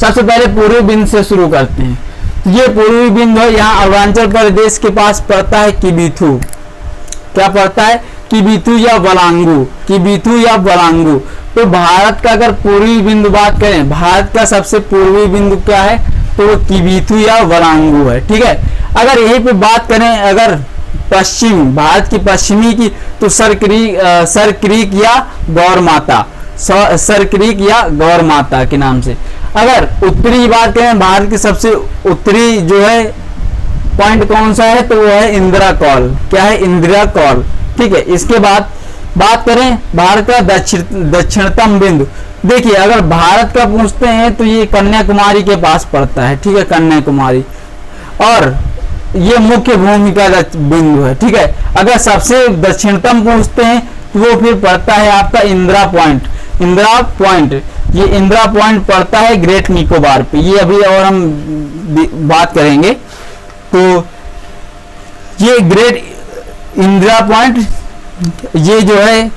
सबसे पहले पूर्वी बिंदु से शुरू करते हैं। तो ये पूर्वी बिंदु है, यहाँ अरुणाचल प्रदेश के पास पड़ता है किबिथु। क्या पड़ता है? किबिथु या वलांगू, किबिथु या वलांगू। तो भारत का अगर पूर्वी बिंदु बात करें, भारत का सबसे पूर्वी बिंदु क्या है? तो वो किबिथु या वलांगू है। ठीक है। अगर यहीं पे बात करें अगर पश्चिम, भारत की पश्चिमी की, तो सर क्रीक या गौर माता, सर क्रीक या गौर माता के नाम से। अगर उत्तरी बात करें, भारत की सबसे उत्तरी जो है पॉइंट कौन सा है? तो वो है इंदिरा कॉल। क्या है? इंदिरा कॉल। ठीक है। इसके बाद बात करें भारत का दक्षिणतम बिंदु। देखिए अगर भारत का पूछते हैं तो ये कन्याकुमारी के पास पड़ता है। ठीक है, कन्याकुमारी, और ये मुख्य भूमि का बिंदु है। ठीक है। अगर सबसे दक्षिणतम पूछते हैं तो वो फिर पड़ता है आपका इंदिरा पॉइंट। इंदिरा पॉइंट, ये इंदिरा पॉइंट पड़ता है ग्रेट निकोबार पे। ये अभी और हम बात करेंगे। तो ये ग्रेट इंदिरा पॉइंट, ये जो है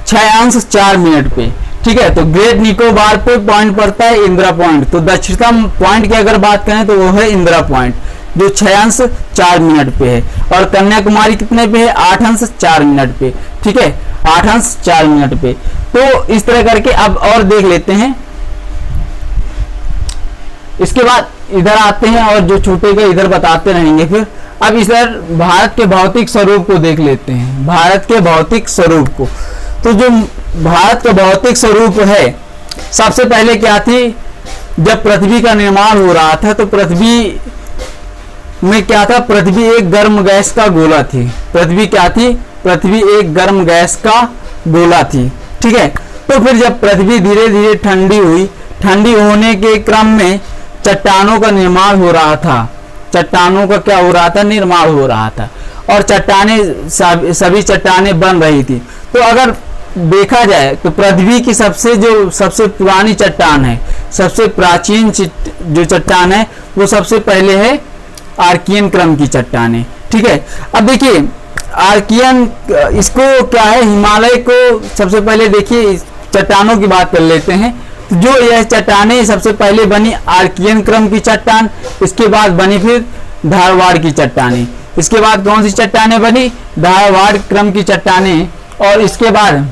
6:04 पे। ठीक है। तो ग्रेट निकोबार पे पॉइंट पड़ता है इंदिरा पॉइंट। तो दक्षिणतम पॉइंट की अगर बात करें तो वो है इंदिरा पॉइंट, जो 6:04 पे है। और कन्याकुमारी कितने पे है? 8:04 पे। ठीक है, 8:04 पे। तो इस तरह करके अब और देख लेते हैं। इसके बाद इधर आते हैं और जो छूटेगा इधर बताते रहेंगे फिर। अब इधर भारत के भौतिक स्वरूप को देख लेते हैं, भारत के भौतिक स्वरूप को। तो जो भारत का भौतिक स्वरूप है, सबसे पहले क्या थी? जब पृथ्वी का निर्माण हो रहा था तो पृथ्वी में क्या था? पृथ्वी एक गर्म गैस का गोला थी। पृथ्वी क्या थी? पृथ्वी एक गर्म गैस का गोला थी। ठीक है। तो फिर जब पृथ्वी धीरे धीरे ठंडी हुई, ठंडी होने के क्रम में चट्टानों का निर्माण हो रहा था। चट्टानों का क्या हो रहा था? निर्माण हो रहा था। और चट्टानें, सभी चट्टानें बन रही थी। तो अगर देखा जाए तो पृथ्वी की सबसे पुरानी चट्टान है, सबसे प्राचीन जो चट्टान है, वो सबसे पहले है आर्कियन क्रम की चट्टानें। ठीक है। अब देखिए आर्कियन, इसको क्या है? हिमालय को सबसे पहले देखिए चट्टानों की बात कर लेते हैं। जो यह चट्टानें सबसे पहले बनी आर्कियन क्रम की चट्टान, इसके बाद बनी फिर धारवाड़ की चट्टानें। इसके बाद कौन सी चट्टानें बनी? धारवाड़ क्रम की चट्टानें। और इसके बाद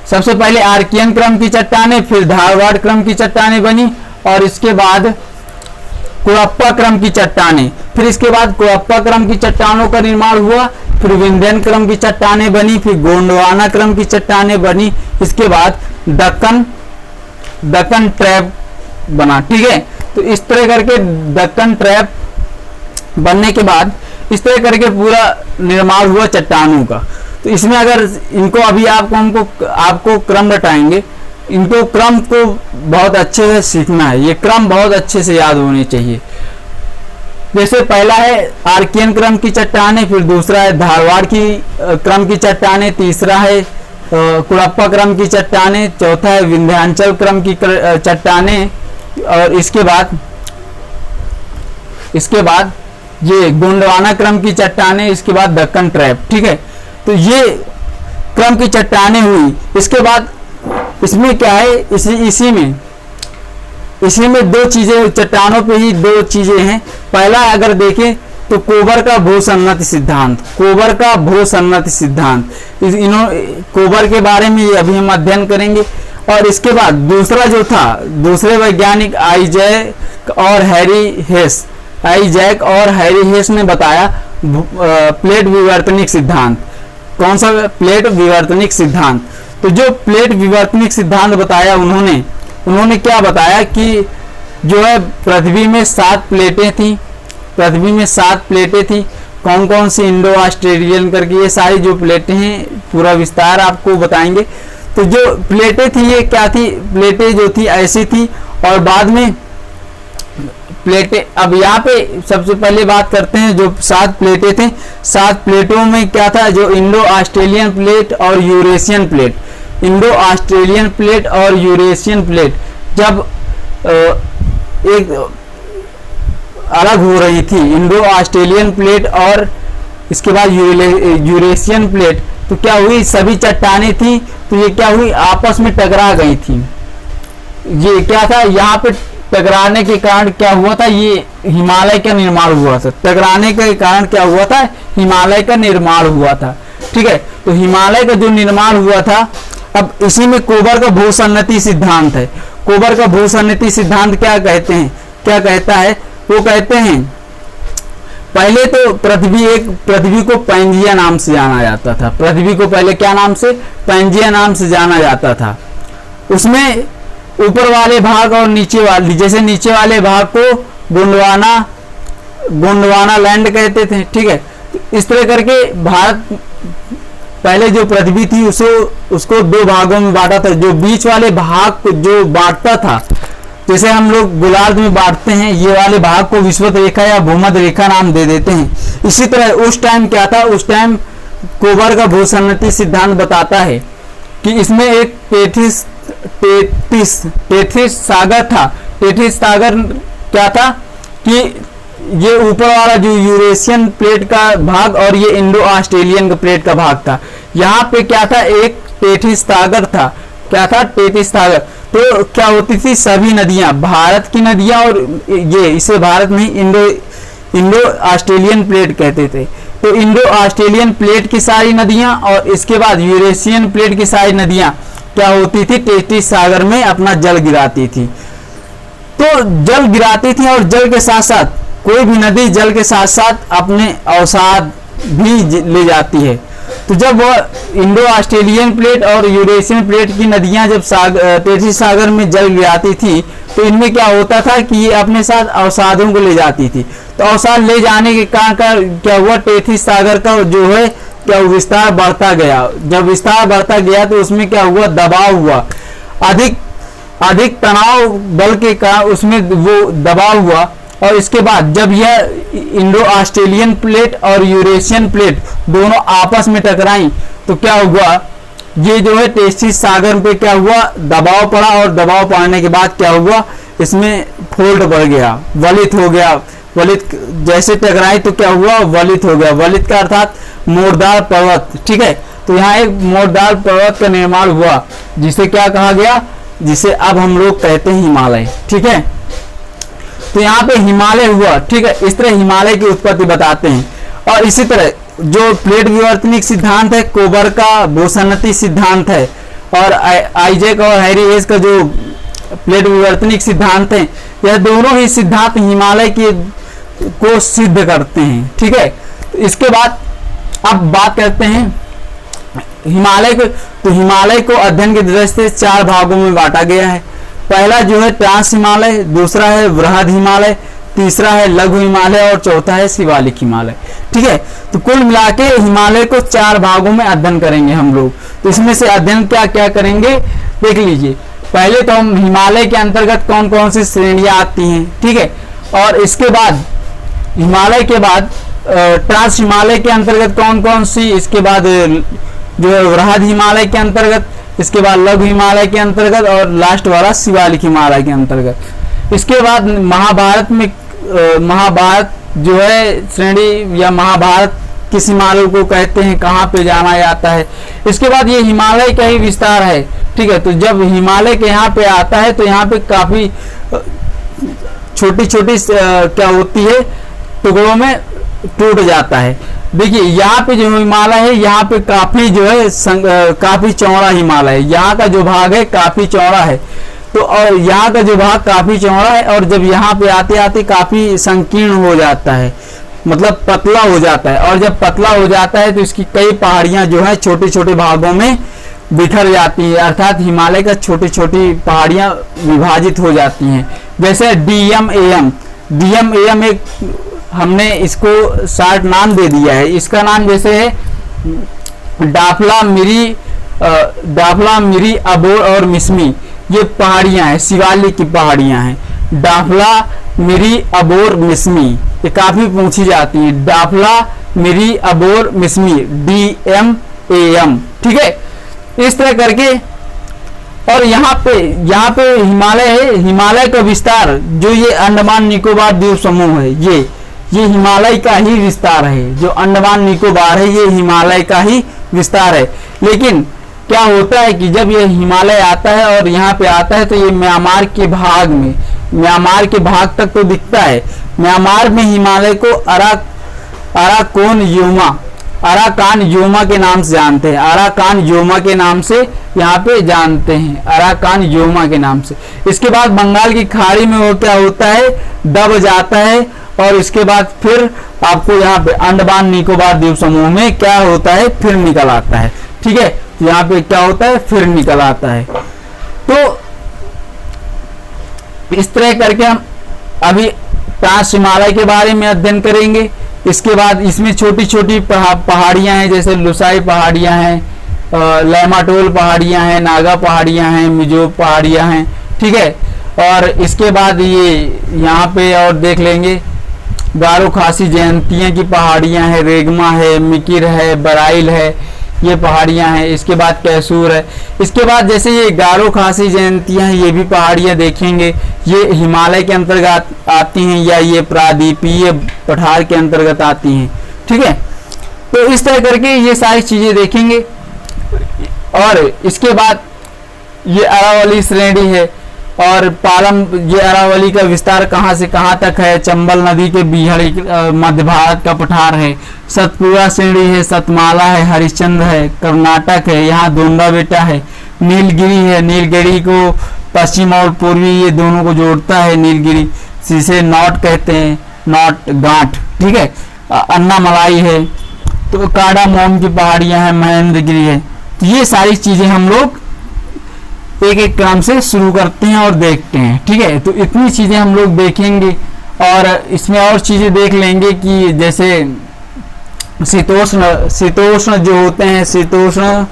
सबसे पहले आर्कियन क्रम की चट्टानें, फिर धारवाड़ क्रम की चट्टानें बनी, और इसके बाद कुरप्पा क्रम की चट्टानें। फिर इसके बाद कुरप्पा क्रम की चट्टानों का निर्माण हुआ, फिर विंध्यन क्रम की चट्टानें बनी, फिर गोंडवाना क्रम की चट्टानें बनी। इसके बाद दक्कन ट्रैप बना। ठीक है। तो इस तरह करके दक्कन ट्रैप बनने के बाद इस तरह करके पूरा निर्माण हुआ चट्टानों का। तो इसमें अगर इनको अभी आपको क्रम रटाएंगे, इनको क्रम को बहुत अच्छे से सीखना है। ये क्रम बहुत अच्छे से याद होने चाहिए। जैसे पहला है आर्कियन क्रम की चट्टानें, फिर दूसरा है धारवाड़ की क्रम की चट्टानें, तीसरा है कुरप्पा क्रम की चट्टानें, चौथा है विंध्याचल क्रम की चट्टानें, और इसके बाद ये गोंडवाना क्रम की चट्टानें, इसके बाद दक्कन ट्रैप। ठीक है। तो ये क्रम की चट्टानें हुई। इसके बाद इसमें क्या है? इसी में दो चीजें, चट्टानों पे ही दो चीजें हैं। पहला अगर देखें तो कोबर का भूसन्नति सिद्धांत, कोबर का भूसन्नति सिद्धांत, कोबर के बारे में अभी हम अध्ययन करेंगे। और इसके बाद दूसरा जो था, दूसरे वैज्ञानिक आइजैक और हैरी हेस ने बताया प्लेट विवर्तनिक सिद्धांत। कौन सा? प्लेट विवर्तनिक सिद्धांत। तो जो प्लेट विवर्तनिक सिद्धांत बताया उन्होंने क्या बताया कि जो है पृथ्वी में 7 प्लेटें थी। पृथ्वी में 7 प्लेटें थी। कौन कौन सी? इंडो ऑस्ट्रेलियन करके ये सारी जो प्लेटें हैं, पूरा विस्तार आपको बताएंगे। तो जो प्लेटें थी ये क्या थी? प्लेटें जो थी ऐसी थी, और बाद में प्लेटें, अब यहाँ पे सबसे पहले बात करते हैं जो 7 प्लेटें थे। 7 प्लेटों में क्या था, जो इंडो ऑस्ट्रेलियन प्लेट और Eurasian plate, Indo Australian plate और यूरेशियन प्लेट जब एक अलग हो रही थी, इंडो ऑस्ट्रेलियन प्लेट और इसके बाद यूरेशियन प्लेट, तो क्या हुई, सभी चट्टानें थी तो ये क्या हुई, आपस में टकरा गई थी। ये क्या था, यहाँ पे टकराने के कारण क्या हुआ था, ये हिमालय का निर्माण हुआ था। टकराने के कारण क्या हुआ था, हिमालय का निर्माण हुआ था। ठीक है, तो हिमालय का जो निर्माण हुआ था, अब इसी में कोबर का भूसन्नति सिद्धांत है। कोबर का भूसन्नति सिद्धांत क्या कहते हैं, क्या कहता है, वो कहते हैं पहले तो पृथ्वी को पैंजिया नाम से जाना जाता था। पृथ्वी को पहले क्या नाम से, पैंजिया नाम से जाना जाता था। उसमें ऊपर वाले भाग और नीचे वाले, जैसे नीचे वाले भाग को गोंडवाना लैंड कहते थे। ठीक है, इस तरह करके भारत पहले जो पृथ्वी थी उसको 2 भागों में बांटा था। जो बीच वाले भाग को जो बांटता था, जैसे हम लोग गोलार्ध में बांटते हैं, ये वाले भाग को विषुवत रेखा या भूमध्य रेखा नाम दे देते हैं। इसी तरह उस टाइम क्या था, उस टाइम कोबर का भूसन्नति सिद्धांत बताता है कि इसमें एक टेथिस सागर था। टेथिस सागर क्या था कि ये ऊपर वाला जो यूरेशियन प्लेट का भाग और ये इंडो ऑस्ट्रेलियन का प्लेट का भाग था। यहाँ पे क्या था, एक टेथिस सागर था। क्या था, टेथिस सागर। तो क्या होती थी, सभी नदियां, भारत की नदियां, और ये इसे भारत नहीं, इंडो ऑस्ट्रेलियन प्लेट कहते थे। तो इंडो ऑस्ट्रेलियन प्लेट की सारी नदियां और इसके बाद यूरेशियन प्लेट की सारी नदियां क्या होती थी, टेथिस सागर में अपना जल गिराती थी। तो जल गिराती थी और जल के साथ साथ कोई भी नदी जल के साथ साथ अपने अवसाद भी ले जाती है। तो जब वह इंडो ऑस्ट्रेलियन प्लेट और यूरेशियन प्लेट की नदियां जब टेथिस सागर में जल गिराती थी, तो इनमें क्या होता था कि ये अपने साथ अवसादों को ले जाती थी। तो अवसाद ले जाने के कारण क्या हुआ, टेथिस सागर का जो है क्या विस्तार बढ़ता गया। जब विस्तार बढ़ता गया तो उसमें क्या हुआ, दबाव हुआ, अधिक तनाव बल के कारण उसमें वो दबाव हुआ। और इसके बाद जब यह इंडो ऑस्ट्रेलियन प्लेट और यूरेशियन प्लेट दोनों आपस में टकराई, तो क्या हुआ, ये जो है टेथिस सागर पे क्या हुआ, दबाव पड़ा, और दबाव पड़ने के बाद क्या हुआ, इसमें फोल्ड बढ़ गया, वलित हो गया। वलित जैसे टकराई तो क्या हुआ, वलित हो गया। वलित का अर्थात मोरदार पर्वत। ठीक है, तो यहाँ एक मोरदार पर्वत का निर्माण हुआ, जिसे क्या कहा गया, जिसे अब हम लोग कहते हैं हिमालय। ठीक है, तो यहाँ पे हिमालय हुआ। ठीक है, इस तरह हिमालय की उत्पत्ति बताते हैं। और इसी तरह जो प्लेट विवर्तनिक सिद्धांत है, कोबर का भूसन्नति सिद्धांत है, और आइजैक और हैरी हेज का जो प्लेट विवर्तनिक सिद्धांत है, यह दोनों ही सिद्धांत हिमालय के को सिद्ध करते हैं। ठीक है, तो इसके बाद अब बात करते हैं हिमालय को। तो हिमालय को अध्ययन की दृष्टि से 4 भागों में बांटा गया है। पहला जो है ट्रांस हिमालय, दूसरा है वृहद हिमालय, तीसरा है लघु हिमालय और चौथा है शिवालिक हिमालय। ठीक है, तो कुल मिला के हिमालय को 4 भागों में अध्ययन करेंगे हम लोग। तो इसमें से अध्ययन क्या क्या करेंगे, देख लीजिए। पहले तो हम हिमालय के अंतर्गत कौन कौन सी श्रेणियां आती हैं। ठीक है, और इसके बाद हिमालय के बाद ट्रांस हिमालय के अंतर्गत कौन कौन सी, इसके बाद जो है वृहद हिमालय के अंतर्गत, इसके बाद लघु हिमालय के अंतर्गत, और लास्ट वाला शिवालिक हिमालय के अंतर्गत। इसके बाद महाभारत में महाभारत जो है श्रेणी, या महाभारत किस हिमालय को कहते हैं, कहाँ पे जाना जाता है। इसके बाद ये हिमालय का ही विस्तार है। ठीक है, तो जब हिमालय के यहाँ पे आता है तो यहाँ पे काफी छोटी छोटी क्या होती है, टुकड़ों में टूट जाता है। देखिए यहाँ पे जो हिमालय है, यहाँ पे काफी जो है काफी चौड़ा हिमालय है। यहाँ का जो भाग है काफी चौड़ा है, तो और यहाँ का जो भाग काफी चौड़ा है, और जब यहाँ पे आते आते काफी संकीर्ण हो जाता है, मतलब पतला हो जाता है। और जब पतला हो जाता है तो इसकी कई पहाड़ियां जो है छोटे छोटे भागों में बिखर जाती है, अर्थात हिमालय का छोटी छोटी पहाड़ियां विभाजित हो जाती हैं। जैसे डीएम एक हमने इसको शार्ट नाम दे दिया है। इसका नाम जैसे है डाफला, मिरी, अबोर और मिसमी। ये पहाड़ियां हैं, शिवालिक की पहाड़ियां हैं। डाफला, मिरी अबोर मिस्मी, ये काफी पूछी जाती है। डाफला मिरी अबोर मिस्मी, DMAM, ठीक है। इस तरह करके, और यहाँ पे हिमालय है, हिमालय का विस्तार जो ये अंडमान निकोबार द्वीप समूह है, ये हिमालय का ही विस्तार है। जो अंडमान निकोबार है ये हिमालय का ही विस्तार है। लेकिन क्या होता है कि जब ये हिमालय आता है और यहाँ पे आता है तो ये म्यांमार के भाग में, म्यांमार के भाग तक तो दिखता है। म्यांमार में हिमालय को अराकान योमा के नाम से जानते हैं। अराकान योमा के नाम से यहाँ पे जानते हैं, अराकान योमा के नाम से। इसके बाद बंगाल की खाड़ी में वो क्या होता है, दब जाता है, और इसके बाद फिर आपको यहाँ पे अंडमान निकोबार द्वीप समूह में क्या होता है, फिर निकल आता है, ठीक है। यहाँ पे क्या होता है, फिर निकल आता है। तो इस तरह करके हम अभी ट्रांस हिमालय के बारे में अध्ययन करेंगे। इसके बाद इसमें छोटी छोटी पहाड़ियां हैं, जैसे लुसाई पहाड़ियां हैं, लैमाटोल पहाड़ियां हैं, नागा पहाड़ियां हैं, मिजो पहाड़ियां हैं, ठीक है। और इसके बाद ये यहाँ पे और देख लेंगे, गारो खासी जयंतियां की पहाड़ियां हैं, रेगमा है, मिकिर है, बराइल है, ये पहाड़ियां हैं। इसके बाद कैसूर है। इसके बाद जैसे ये गारो खासी जयंतियां हैं, ये भी पहाड़ियां देखेंगे, ये हिमालय के अंतर्गत आती हैं या ये प्रादीपीय पठार के अंतर्गत आती हैं, ठीक है। तो इस तरह करके ये सारी चीजें देखेंगे। और इसके बाद ये अरावली श्रेणी है, और पालम, ये अरावली का विस्तार कहाँ से कहाँ तक है, चंबल नदी के बिहड़ी मध्य भारत का पठार है। सतपुरा श्रेणी है, सतमाला है, हरिश्चंद्र है, कर्नाटक है, यहाँ दोंडा बेटा है, नीलगिरी है, नीलगिरी को पश्चिम और पूर्वी ये दोनों को जोड़ता है नीलगिरी, जिसे नॉट कहते हैं, नॉट गांठ, ठीक है। अन्नामलाई है, तो कार्डामोम की पहाड़ियां हैं, महेंद्रगिरी है। तो ये सारी चीजें हम लोग एक एक क्रम से शुरू करते हैं और देखते हैं, ठीक है। तो इतनी चीजें हम लोग देखेंगे, और इसमें और चीजें देख लेंगे कि जैसे शीतोष्ण जो होते हैं, शीतोष्ण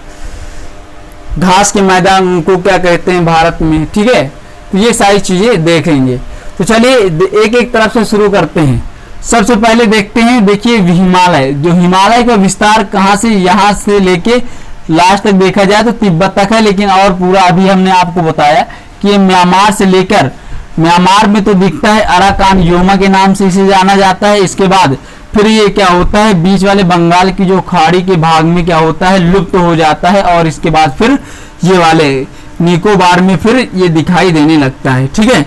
घास के मैदान को क्या कहते हैं भारत में, ठीक है। तो ये सारी चीजें देखेंगे। तो चलिए एक एक तरफ से शुरू करते हैं। सबसे पहले देखते हैं, देखिए हिमालय, जो हिमालय का विस्तार कहाँ से, यहाँ से लेके लास्ट तक देखा जाए तो तिब्बत तक है। लेकिन और पूरा अभी हमने आपको बताया कि ये म्यांमार से लेकर, म्यांमार में तो दिखता है, अराकान योमा के नाम से इसे जाना जाता है। इसके बाद फिर ये क्या होता है, बीच वाले बंगाल की जो खाड़ी के भाग में क्या होता है, लुप्त हो जाता है, और इसके बाद फिर ये वाले निकोबार में फिर ये दिखाई देने लगता है, ठीक है।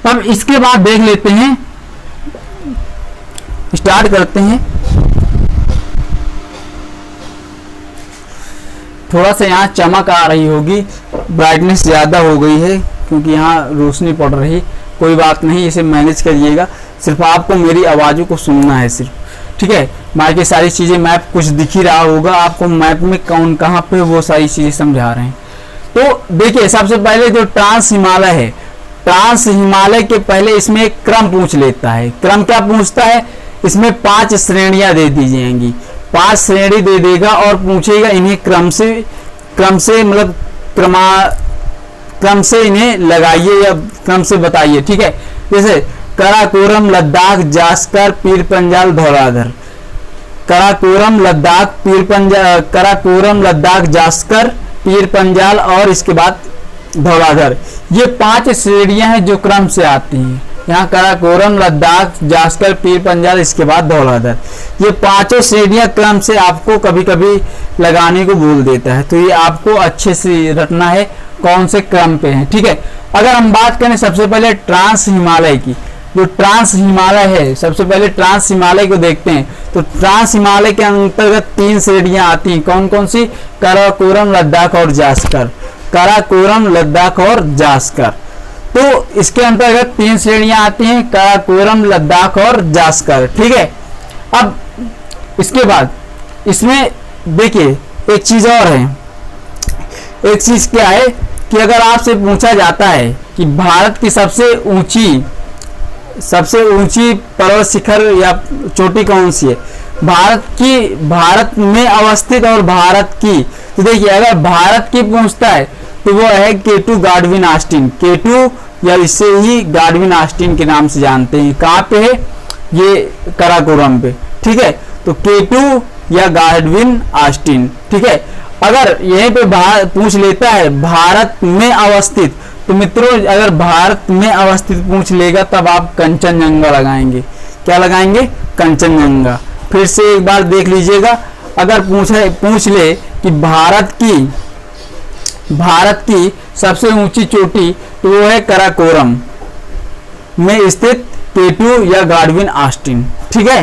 अब इसके बाद देख लेते हैं, स्टार्ट करते हैं। थोड़ा सा यहाँ चमक आ रही होगी, ब्राइटनेस ज़्यादा हो गई है क्योंकि यहाँ रोशनी पड़ रही, कोई बात नहीं, इसे मैनेज करिएगा। सिर्फ आपको मेरी आवाज़ों को सुनना है सिर्फ, ठीक है। बाकी सारी चीज़ें मैप कुछ दिख ही रहा होगा आपको, मैप में कौन कहाँ पे वो सारी चीज़ें समझा रहे हैं। तो देखिए सबसे पहले जो ट्रांस हिमालय है, ट्रांस हिमालय के पहले इसमें एक क्रम पूछ लेता है। क्रम क्या पूछता है, इसमें 5 श्रेणियां दे दी जाएंगी, 5 श्रेणी दे देगा और पूछेगा इन्हें क्रम से मतलब क्रम से इन्हें लगाइए या क्रम से बताइए, ठीक है। जैसे काराकोरम, लद्दाख, जास्कर, पीर पंजाल, धौलाधर। काराकोरम, लद्दाख, जास्कर, पीर पंजाल और इसके बाद धौलाधर। ये 5 श्रेणियां हैं जो क्रम से आती हैं। यहाँ काराकोरम, लद्दाख, जास्कर, पीर पंजाल, इसके बाद धौलाधर। ये 5 श्रेणियां क्रम से आपको कभी कभी लगाने को बोल देता है, तो ये आपको अच्छे से रटना है कौन से क्रम पे है, ठीक है। अगर हम बात करें सबसे पहले ट्रांस हिमालय की, जो ट्रांस हिमालय है, सबसे पहले ट्रांस हिमालय को देखते हैं। तो ट्रांस हिमालय के अंतर्गत 3 श्रेणियां आती हैं, कौन कौन सी, काराकोरम, लद्दाख और जास्कर। काराकोरम, लद्दाख और जास्कर, तो इसके अंतर्गत 3 श्रेणियां आती हैं, काराकोरम, लद्दाख और जास्कर, ठीक है। अब इसके बाद इसमें देखिए एक चीज और है, एक चीज क्या है कि अगर आपसे पूछा जाता है कि भारत की सबसे ऊंची पर्वत शिखर या चोटी कौन सी है, भारत में अवस्थित और भारत की, तो देखिए अगर भारत की पूछता है तो वो है K2 गाडविन ऑस्टिन। K2 या इसे ही गाडविन ऑस्टिन के नाम से जानते हैं। कहाँ पे है ये? काराकोरम पे। ठीक है, तो K2 या गाडविन ऑस्टिन। ठीक है, अगर यहीं पे पूछ लेता है भारत में अवस्थित, तो मित्रों अगर भारत में अवस्थित पूछ लेगा तब आप कंचनजंगा लगाएंगे। क्या लगाएंगे? कंचनजंगा। फिर से एक बार देख लीजिएगा, अगर पूछ ले कि भारत की सबसे ऊंची चोटी, तो वो है काराकोरम में स्थित K2 या गाडविन ऑस्टिन। ठीक है,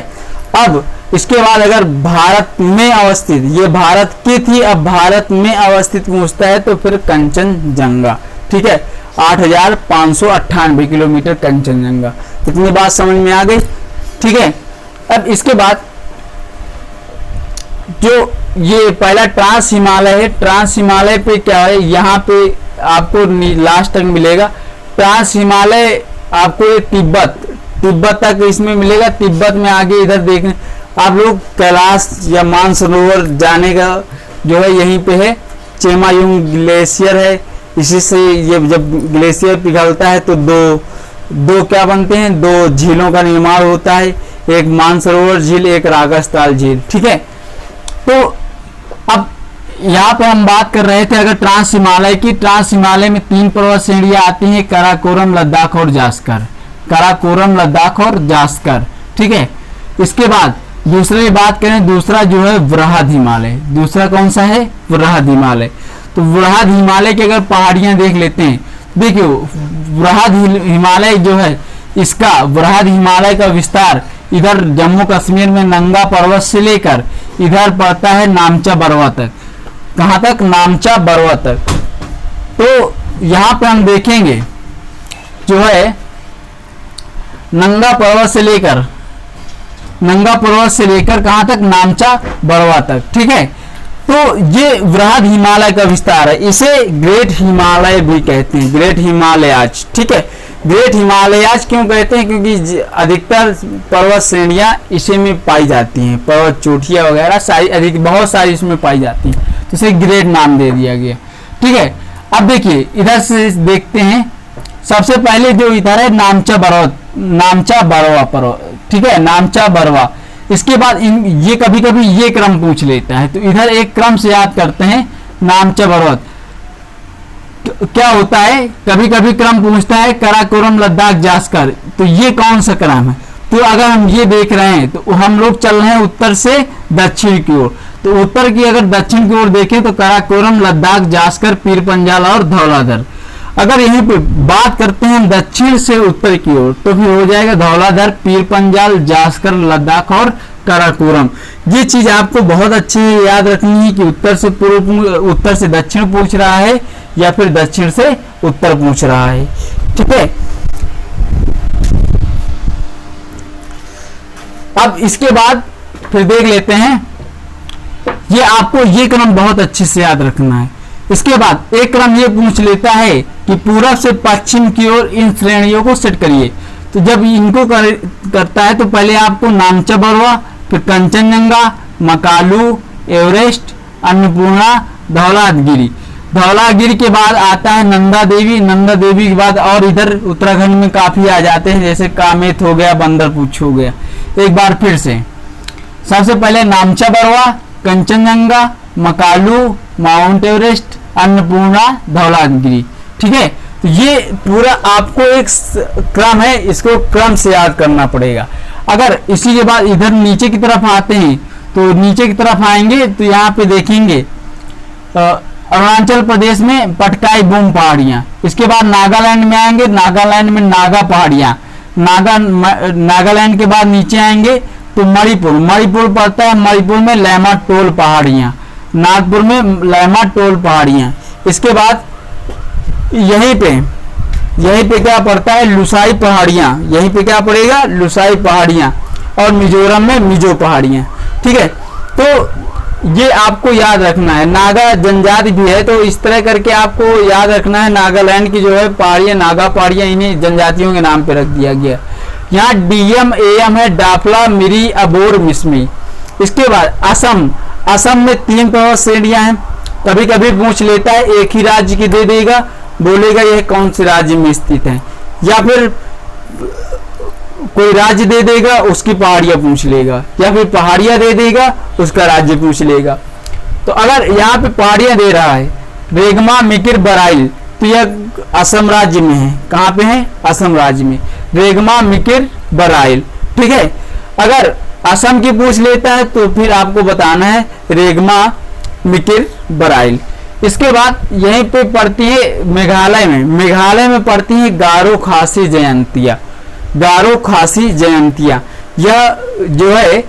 अब इसके बाद अगर भारत में अवस्थित, ये भारत की थी, अब भारत में अवस्थित पूछता है तो फिर कंचनजंगा। ठीक है, 8,598 किलोमीटर कंचनजंगा। इतनी बात समझ में आ गई। ठीक है, अब इसके बाद जो ये पहला ट्रांस हिमालय है, ट्रांस हिमालय पे क्या है, यहाँ पे आपको लास्ट तक मिलेगा ट्रांस हिमालय। आपको ये तिब्बत तक इसमें मिलेगा। तिब्बत में आगे इधर देखने आप लोग कैलाश या मानसरोवर जाने का जो है यहीं पे है। चेमायुंग ग्लेशियर है, इसी से ये जब ग्लेशियर पिघलता है तो दो क्या बनते हैं, दो झीलों का निर्माण होता है, एक मानसरोवर झील, एक रागस्ताल झील। ठीक है, तो अब यहाँ पे हम बात कर रहे थे अगर ट्रांस हिमालय की। ट्रांस हिमालय में 3 पर्वत श्रेणियां आती हैं, काराकोरम, लद्दाख और जास्कर। काराकोरम, लद्दाख और जास्कर। ठीक है, इसके बाद दूसरी बात करें, दूसरा जो है वृहद हिमालय। दूसरा कौन सा है? वृहद हिमालय। तो वृहद हिमालय की अगर पहाड़ियां देख लेते हैं, देखियो वृहद हिमालय जो है, इसका वृहद हिमालय का विस्तार इधर जम्मू कश्मीर में नंगा पर्वत से लेकर इधर पड़ता है नामचा बरवा तक। कहां तक? नामचा बरवा तक। तो यहां पे हम देखेंगे जो है नंगा पर्वत से लेकर कहां तक? नामचा बरवा तक। ठीक है, तो ये वृहद हिमालय का विस्तार है, इसे ग्रेट हिमालय भी कहते हैं, ग्रेट हिमालयाज। ठीक है, ग्रेट हिमालयाज क्यों कहते हैं? क्योंकि अधिकतर पर्वत श्रेणियां इसी में पाई जाती हैं, पर्वत चोटियां वगैरह सारी बहुत सारी इसमें पाई जाती हैं, तो इसे ग्रेट नाम दे दिया गया। ठीक है, अब देखिए इधर से देखते हैं, सबसे पहले जो इधर है नामचा बरवा पर्वत। ठीक है, नामचा बरवा। इसके बाद ये कभी कभी ये क्रम पूछ लेता है, तो इधर एक क्रम से याद करते हैं, नामचा पर्वत। तो क्या होता है, कभी कभी क्रम पूछता है काराकोरम, लद्दाख, जास्कर, तो ये कौन सा क्रम है? तो अगर हम ये देख रहे हैं तो हम लोग चल रहे हैं उत्तर से दक्षिण की ओर, तो उत्तर की अगर दक्षिण की ओर देखें तो काराकोरम, लद्दाख, जास्कर, पीर पंजाल और धौलाधर। अगर यहीं पे बात करते हैं दक्षिण से उत्तर की ओर, तो फिर हो जाएगा धौलाधर, पीर पंजाल, जास्कर, लद्दाख और काराकोरम। ये चीज आपको बहुत अच्छी याद रखनी है कि उत्तर से दक्षिण पूछ रहा है या फिर दक्षिण से उत्तर पूछ रहा है। ठीक है, अब इसके बाद फिर देख लेते हैं, ये आपको ये क्रम बहुत अच्छे से याद रखना है। इसके बाद एक क्रम ये पूछ लेता है कि पूरब से पश्चिम की ओर इन श्रेणियों को सेट करिए। तो जब इनको करता है तो पहले आपको नामचा बरवा, फिर कंचनजंगा, मकालू, एवरेस्ट, अन्नपूर्णा, धौलागिरी। धौलागिरी के बाद आता है नंदा देवी। नंदा देवी के बाद और इधर उत्तराखंड में काफी आ जाते हैं, जैसे कामेत हो गया, बंदरपुछ हो गया। एक बार फिर से सबसे पहले नामचा बरवा, कंचनजंगा, मकालू, माउंट एवरेस्ट, अन्नपूर्णा, धौलागिरी। ठीक है, तो ये पूरा आपको एक क्रम है, इसको क्रम से याद करना पड़ेगा। अगर इसी के बाद इधर नीचे की तरफ आते हैं, तो नीचे की तरफ आएंगे तो यहाँ पे देखेंगे अरुणाचल प्रदेश में पटकाई बूम पहाड़ियाँ। इसके बाद नागालैंड में आएंगे, नागालैंड में नागा पहाड़ियाँ। नागालैंड के बाद नीचे आएंगे तो मणिपुर पड़ता है, मणिपुर में लैमा टोल पहाड़ियाँ। नागपुर में लैमा टोल पहाड़ियाँ। इसके बाद यहीं पे क्या पड़ता है? लुसाई पहाड़ियाँ। यहीं पे क्या पड़ेगा? लुसाई पहाड़ियाँ। और मिजोरम में मिजो पहाड़ियाँ। ठीक है, तो ये आपको याद रखना है। नागा जनजाति भी है, तो इस तरह करके आपको याद रखना है। नागालैंड की जो है पहाड़ियाँ, नागा पहाड़ियाँ, इन्हें जनजातियों के नाम पे रख दिया गया। यहाँ डीएम एएम है, डाफला, मिरी, अबोर, मिसमी। इसके बाद असम में 3 पर्वत श्रेणियां हैं। कभी कभी पूछ लेता है, एक ही राज्य की दे देगा, बोलेगा यह कौन से राज्य में स्थित है, या फिर कोई राज्य दे देगा उसकी पहाड़ियां पूछ लेगा, या फिर पहाड़ियां दे देगा उसका राज्य पूछ लेगा। तो अगर यहाँ पे पहाड़ियां दे रहा है रेगमा मिकिर बराइल, तो यह असम राज्य में है। कहाँ पे है? असम राज्य में, रेगमा मिकिर बराइल। ठीक है, अगर असम की पूछ लेता है तो फिर आपको बताना है रेगमा मिकिर बराइल। इसके बाद यहीं पे पड़ती है मेघालय में, मेघालय में पड़ती है गारो खासी जयंतिया, गारो खासी जयंतिया। यह जो है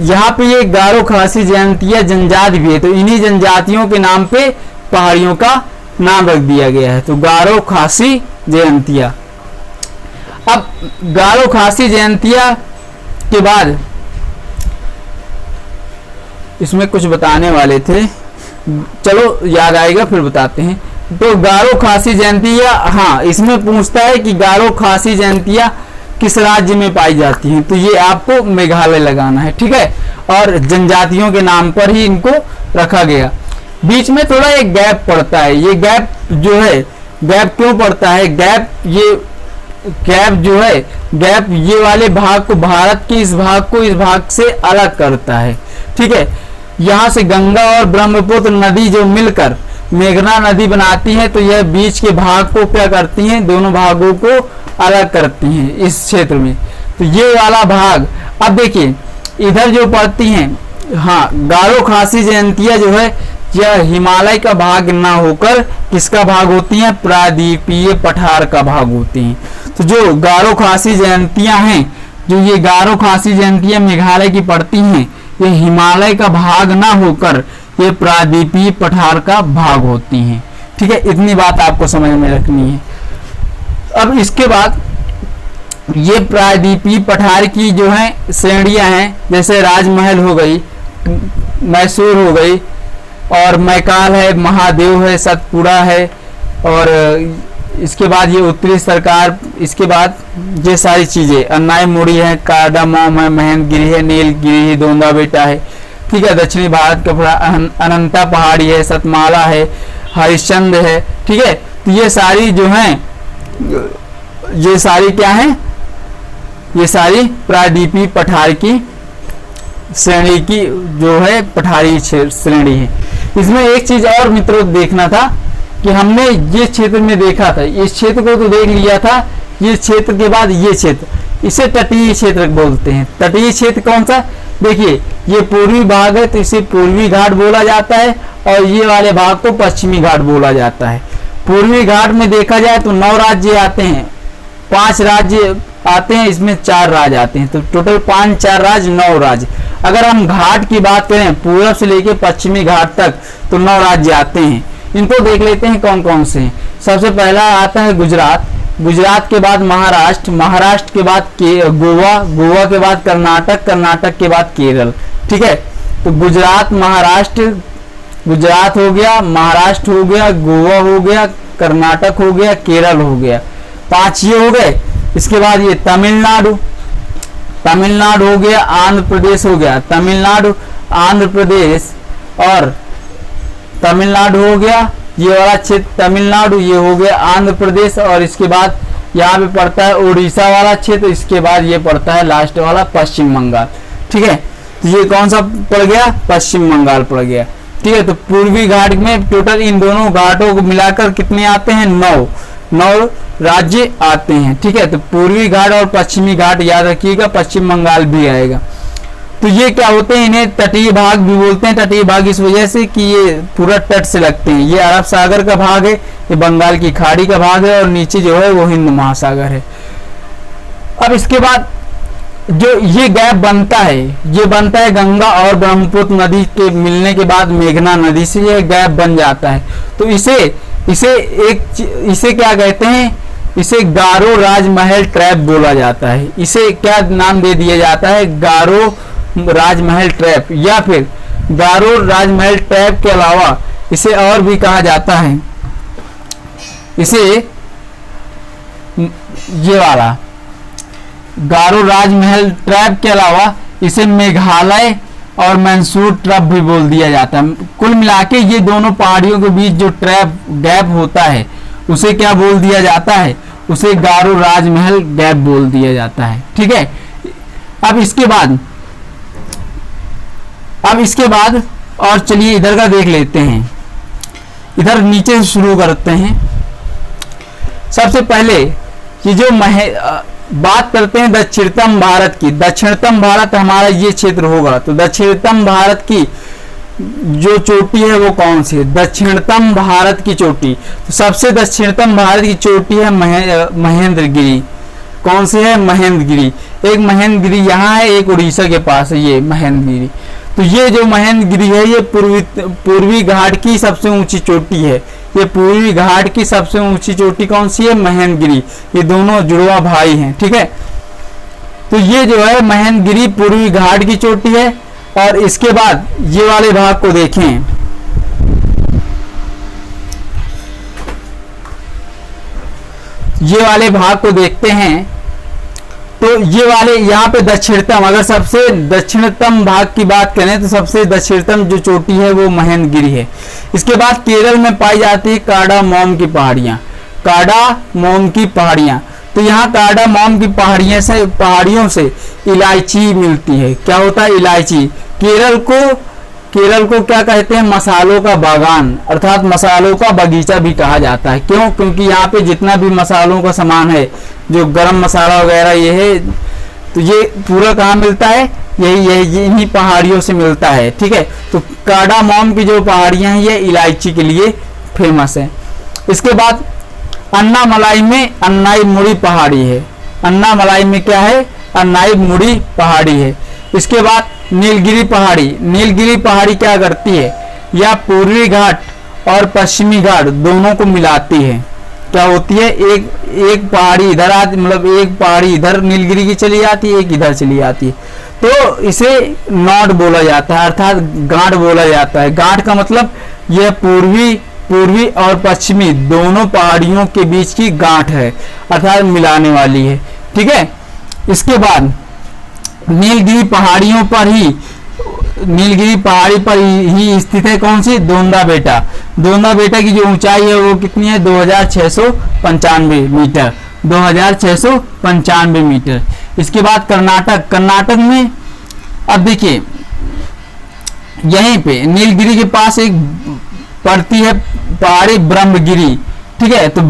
यहाँ पे ये गारो खासी जयंतिया जनजाति भी है, तो इन्हीं जनजातियों के नाम पे पहाड़ियों का नाम रख दिया गया है। तो गारो खासी जयंतिया। अब गारो खासी जयंतिया के बाद इसमें कुछ बताने वाले थे, चलो याद आएगा फिर बताते हैं। तो गारो खासी जयंतिया, हाँ इसमें पूछता है कि गारो खासी जयंतिया किस राज्य में पाई जाती हैं, तो ये आपको मेघालय लगाना है। ठीक है, और जनजातियों के नाम पर ही इनको रखा गया। बीच में थोड़ा एक गैप पड़ता है, ये गैप जो है, गैप क्यों पड़ता है? गैप ये गैप जो है, गैप ये वाले भाग को, भारत के इस भाग को इस भाग से अलग करता है। ठीक है, यहाँ से गंगा और ब्रह्मपुत्र नदी जो मिलकर मेघना नदी बनाती है, तो यह बीच के भाग को क्या करती हैं? दोनों भागों को अलग करती हैं इस क्षेत्र में। तो ये वाला भाग, अब देखिए इधर जो पड़ती हैं, हाँ गारो खासी जयंतिया जो है यह हिमालय का भाग ना होकर किसका भाग होती हैं? प्रायद्वीपीय पठार का भाग होती हैं। तो जो गारो खासी जयंतियां हैं, जो ये गारो खासी जयंतियां मेघालय की पड़ती हैं, ये हिमालय का भाग ना होकर ये प्रायद्वीपीय पठार का भाग होती हैं। ठीक है, इतनी बात आपको समझ में रखनी है। अब इसके बाद ये प्रायद्वीपीय पठार की जो है श्रेणियां हैं, जैसे राजमहल हो गई, मैसूर हो गई, और मैकाल है, महादेव है, सतपुड़ा है, और इसके बाद ये उत्तरी सरकार, इसके बाद ये सारी चीजें, अन्नाई मुड़ी है, कार्डामोम है, महेंद्रगिरी है, नीलगिरी है, दोंदा बेटा है। ठीक है, दक्षिणी भारत का अनंता पहाड़ी है, सतमाला है, हरिश्चंद्र है। ठीक है, तो ये सारी जो हैं, ये सारी क्या है? ये सारी प्रायद्वीपीय पठार की श्रेणी की जो है पठारी श्रेणी है। इसमें एक चीज और मित्रों देखना था कि हमने ये क्षेत्र में देखा था, इस क्षेत्र को तो देख लिया था, ये क्षेत्र के बाद ये क्षेत्र, इसे तटीय क्षेत्र बोलते हैं। तटीय क्षेत्र कौन सा? देखिए ये पूर्वी भाग है तो इसे पूर्वी घाट बोला जाता है, और ये वाले भाग को पश्चिमी घाट बोला जाता है। पूर्वी घाट में देखा जाए तो 9 राज्य आते हैं, 5 राज्य आते हैं, इसमें 4 राज्य आते हैं, तो टोटल 5 4 राज्य 9 राज्य। अगर हम घाट की बात करें पूरब से लेकर पश्चिमी घाट तक, तो 9 राज्य आते हैं। इनको देख लेते हैं कौन कौन से हैं। सबसे पहला आता है गुजरात, गुजरात के बाद महाराष्ट्र, महाराष्ट्र के बाद गोवा, गोवा के बाद कर्नाटक, कर्नाटक के बाद केरल। ठीक है, तो गुजरात, महाराष्ट्र, गुजरात हो गया, महाराष्ट्र हो गया, गोवा हो गया, कर्नाटक हो गया, केरल हो गया, 5 ये हो गए। इसके बाद ये तमिलनाडु, तमिलनाडु हो गया, आंध्र प्रदेश हो गया, तमिलनाडु, आंध्र प्रदेश और तमिलनाडु हो गया, ये वाला क्षेत्र तमिलनाडु, ये हो गया आंध्र प्रदेश, और इसके बाद यहाँ पे पड़ता है उड़ीसा वाला क्षेत्र, इसके बाद ये पड़ता है लास्ट वाला पश्चिम बंगाल। ठीक है, तो ये कौन सा पड़ गया? पश्चिम बंगाल पड़ गया। ठीक है, तो पूर्वी घाट में टोटल इन दोनों घाटों को मिलाकर कितने आते हैं? 9 राज्य आते हैं। ठीक है, तो पूर्वी घाट और पश्चिमी घाट याद रखिएगा, पश्चिम बंगाल भी आएगा। तो ये क्या होते हैं? इन्हें तटीय भाग भी बोलते हैं। तटीय भाग इस वजह से कि ये पूरा तट से लगते हैं। ये अरब सागर का भाग है, ये बंगाल की खाड़ी का भाग है, और नीचे जो है वो हिंद महासागर है। अब इसके बाद जो ये गैप बनता है, ये बनता है गंगा और ब्रह्मपुत्र नदी के मिलने के बाद मेघना नदी से ये गैप बन जाता है। तो इसे क्या कहते हैं? इसे गारो राजमहल ट्रैप बोला जाता है। इसे क्या नाम दे दिया जाता है? गारो राजमहल ट्रैप, या फिर गारो राजमहल ट्रैप के अलावा इसे और भी कहा जाता है, इसे ये वाला गारो राजमहल ट्रैप के अलावा इसे मेघालय और मैसूर ट्रैप भी बोल दिया जाता है। कुल मिलाके ये दोनों पहाड़ियों के बीच जो ट्रैप गैप होता है उसे क्या बोल दिया जाता है, उसे गारो राजमहल गैप बोल दिया जाता है। ठीक है, अब इसके बाद और चलिए इधर का देख लेते हैं। इधर नीचे से शुरू करते हैं। सबसे पहले ये जो बात करते हैं दक्षिणतम भारत की। दक्षिणतम भारत हमारा ये क्षेत्र होगा, तो दक्षिणतम भारत की जो चोटी है वो कौन सी है, दक्षिणतम भारत की चोटी। तो सबसे दक्षिणतम भारत की चोटी है महेंद्रगिरी। कौन सी है, महेंद्रगिरी। एक महेंद्रगिरी यहाँ है, एक उड़ीसा के पास है ये महेंद्रगिरी। तो ये जो महेंद्रगिरी है ये पूर्वी घाट की सबसे ऊंची चोटी है। ये पूर्वी घाट की सबसे ऊंची चोटी कौन सी है, महेंद्रगिरी। ये दोनों जुड़वा भाई हैं। ठीक है, तो ये जो है महेंद्रगिरी पूर्वी घाट की चोटी है। और इसके बाद ये वाले भाग को देखें, ये वाले भाग को देखते हैं। तो ये वाले यहाँ पे दक्षिणतम, अगर सबसे दक्षिणतम भाग की बात करें तो सबसे दक्षिणतम जो चोटी है वो महेंद्रगिरी है। इसके बाद केरल में पाई जाती है कार्डामोम की पहाड़ियाँ। कार्डामोम की पहाड़ियाँ, तो यहाँ कार्डामोम की पहाड़ियों से इलायची मिलती है। क्या होता है, इलायची। केरल को क्या कहते हैं, मसालों का बागान अर्थात मसालों का बगीचा भी कहा जाता है। क्यों, क्योंकि यहाँ पे जितना भी मसालों का सामान है, जो गरम मसाला वगैरह ये है, तो ये पूरा कहाँ मिलता है, यही इन्हीं पहाड़ियों से मिलता है। ठीक है, तो कार्डामोम की जो पहाड़ियाँ हैं ये इलायची के लिए फेमस है। इसके बाद अन्नामलाई में अन्नाई मुड़ी पहाड़ी है। अन्नामलाई में क्या है, अन्नाई मुड़ी पहाड़ी है। इसके बाद नीलगिरी पहाड़ी। नीलगिरी पहाड़ी क्या करती है, या पूर्वी घाट और पश्चिमी घाट दोनों को मिलाती है। क्या होती है, एक पहाड़ी इधर आती, मतलब एक पहाड़ी इधर नीलगिरी की चली जाती है, एक इधर चली जाती है, तो इसे नॉड बोला जाता है अर्थात गांठ बोला जाता है। गांठ का मतलब यह पूर्वी और पश्चिमी दोनों पहाड़ियों के बीच की गांठ है अर्थात मिलाने वाली है। ठीक है, इसके बाद नीलगिरी पहाड़ी पर ही स्थित है कौन सी, दोंदा बेटा। दोंदा बेटा की जो ऊंचाई है वो कितनी है, 2695 मीटर। 2695 मीटर। इसके बाद कर्नाटक में, अब देखिए यहीं पे नीलगिरी के पास एक पड़ती है पहाड़ी ब्रह्मगिरी। ठीक है, तो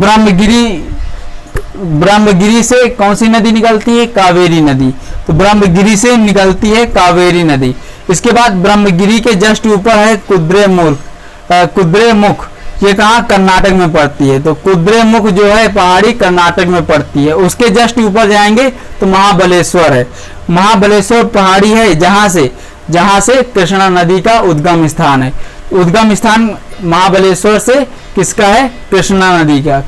ब्रह्मगिरी से कौन सी नदी निकलती है, कावेरी नदी। तो ब्रह्मगिरी से निकलती है कावेरी नदी। इसके बाद ब्रह्मगिरी के जस्ट ऊपर है कुद्रेमुख। ये कहाँ, कर्नाटक में पड़ती है। तो कुद्रेमुख जो है पहाड़ी कर्नाटक में पड़ती है। उसके जस्ट ऊपर जाएंगे तो महाबलेश्वर है। महाबलेश्वर पहाड़ी है जहाँ से कृष्णा नदी का उद्गम स्थान है। उद्गम स्थान महाबलेश्वर से किसका है, कृष्णा नदी का।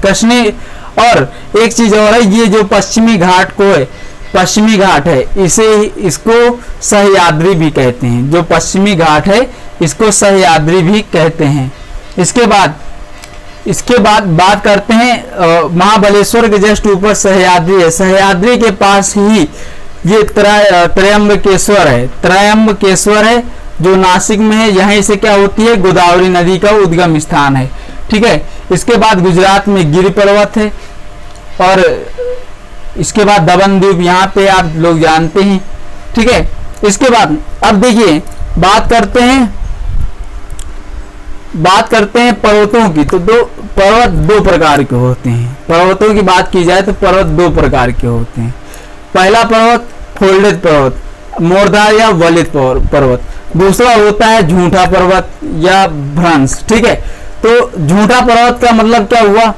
और एक चीज और है, ये जो पश्चिमी घाट है इसको सह्याद्री भी कहते हैं। जो पश्चिमी घाट है इसको सह्याद्री भी कहते हैं। इसके बाद बात करते हैं महाबलेश्वर के जस्ट ऊपर सह्याद्री है। सह्याद्री के पास ही ये त्रयंबकेश्वर है जो नासिक में है। यहीं से क्या होती है, गोदावरी नदी का उद्गम स्थान है। ठीक है, इसके बाद गुजरात में गिर पर्वत है। और इसके बाद दमन द्वीप यहाँ पे आप लोग जानते हैं। ठीक है, इसके बाद अब देखिए बात करते हैं पर्वतों की। तो पर्वत दो प्रकार के होते हैं। पर्वतों की बात की जाए तो पर्वत दो प्रकार के होते हैं। पहला पर्वत फोल्डेड पर्वत, मोरधार या वलित पर्वत। दूसरा होता है झूठा पर्वत या भ्रंश। ठीक है, तो झूठा पर्वत का मतलब क्या हुआ,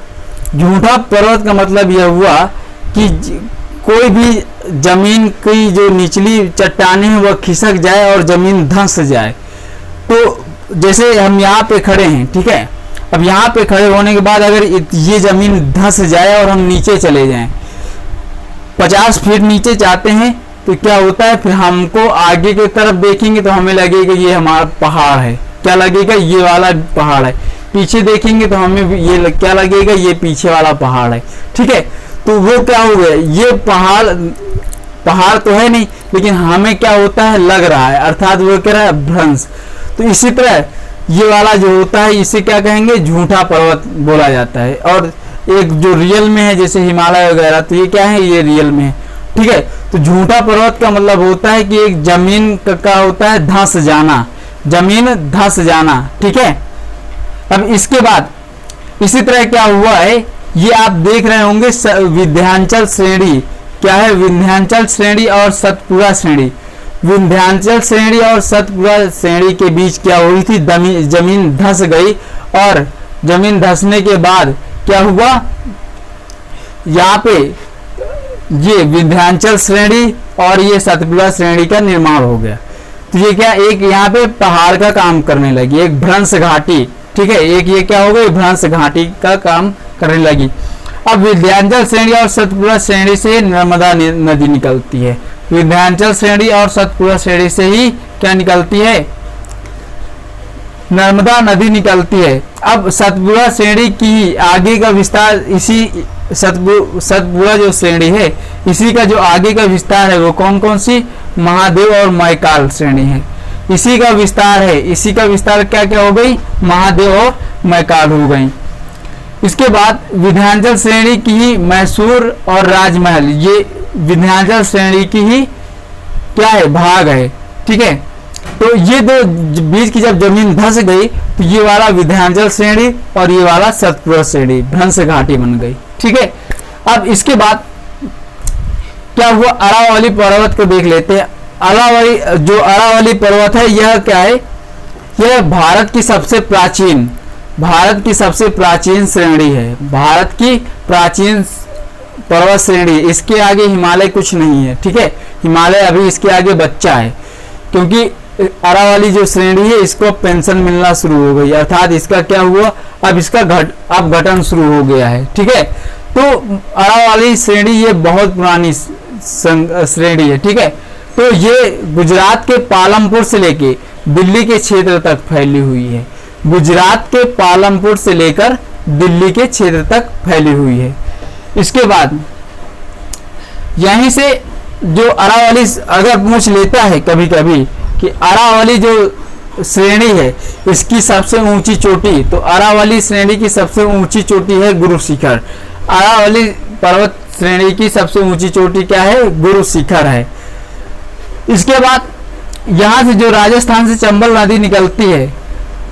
झूठा पर्वत का मतलब यह हुआ कि कोई भी जमीन की जो निचली चट्टानें हैं वह खिसक जाए और जमीन धंस जाए। तो जैसे हम यहाँ पे खड़े हैं, ठीक है, अब यहाँ पे खड़े होने के बाद अगर ये जमीन धंस जाए और हम नीचे चले जाएं, 50 फीट नीचे जाते हैं, तो क्या होता है, फिर हमको आगे की तरफ देखेंगे तो हमें लगेगा ये हमारा पहाड़ है। क्या लगेगा, ये वाला पहाड़ है। पीछे देखेंगे तो हमें ये क्या लगेगा, ये पीछे वाला पहाड़ है। ठीक है, तो वो क्या हो गया, ये पहाड़ तो है नहीं, लेकिन हमें क्या होता है, लग रहा है, अर्थात वो कह रहा है भ्रंश। तो इसी तरह ये वाला जो होता है इसे क्या कहेंगे, झूठा पर्वत बोला जाता है। और एक जो रियल में है जैसे हिमालय वगैरह, तो ये क्या है, ये रियल में है, ठीक है। तो झूठा पर्वत का मतलब होता है कि एक जमीन का होता है धंस जाना, जमीन धंस जाना, ठीक है। अब इसके बाद इसी तरह क्या हुआ है, ये आप देख रहे होंगे विंध्याचल श्रेणी, क्या है, विंध्याचल श्रेणी और सतपुड़ा श्रेणी। विंध्याचल श्रेणी और सतपुड़ा श्रेणी के बीच क्या हुई थी, जमीन धंस गई, और जमीन धंसने के बाद क्या हुआ, यहाँ पे ये विंध्याचल श्रेणी और ये सतपुड़ा श्रेणी का निर्माण हो गया। तो ये क्या, एक यहाँ पे पहाड़ का काम करने लगी, एक भ्रंश घाटी, ठीक है, एक ये क्या हो गई, भ्रंश घाटी का काम करने लगी। अब विंध्याचल श्रेणी और सतपुड़ा श्रेणी से नर्मदा नदी निकलती है, विंध्याचल श्रेणी और सतपुड़ा श्रेणी से ही क्या निकलती है, नर्मदा नदी निकलती है। अब सतपुड़ा श्रेणी की आगे का विस्तार, इसी सतपुड़ा जो श्रेणी है इसी का जो आगे का विस्तार है वो कौन कौन सी, महादेव और मैकाल श्रेणी है, इसी का विस्तार है, इसी का विस्तार क्या क्या हो गई, महादेव और मैकाल हो गई। इसके बाद विंध्याचल श्रेणी की ही मैसूर और राजमहल, ये विंध्याचल श्रेणी की ही क्या है, भाग है, ठीक है। तो ये दो बीच की जब जमीन धंस गई तो ये वाला विंध्याचल श्रेणी और ये वाला सतपुड़ा श्रेणी भ्रंश घाटी बन गई, ठीक है। अब इसके बाद क्या हुआ, अरावली पर्वत को देख लेते हैं। अरावली पर्वत है, यह क्या है, यह भारत की सबसे प्राचीन श्रेणी है, भारत की प्राचीन पर्वत श्रेणी। इसके आगे हिमालय कुछ नहीं है, ठीक है, हिमालय अभी इसके आगे बच्चा है, क्योंकि अरावली जो श्रेणी है इसको पेंशन मिलना शुरू हो गई, अर्थात इसका क्या हुआ, अब इसका अपघटन शुरू हो गया है, ठीक है। तो अरावली श्रेणी ये बहुत पुरानी श्रेणी है, ठीक है। तो ये गुजरात के पालमपुर से लेके दिल्ली के क्षेत्र तक फैली हुई है, गुजरात के पालमपुर से लेकर दिल्ली के क्षेत्र तक फैली हुई है। इसके बाद यहीं से जो अरावली अगर पूछ लेता है कभी कभी कि अरावली जो श्रेणी है इसकी सबसे ऊंची चोटी, तो अरावली श्रेणी की सबसे ऊंची चोटी है गुरु शिखर। अरावली पर्वत श्रेणी की सबसे ऊंची चोटी क्या है, गुरु शिखर है। इसके बाद यहाँ से जो राजस्थान से चंबल नदी निकलती है।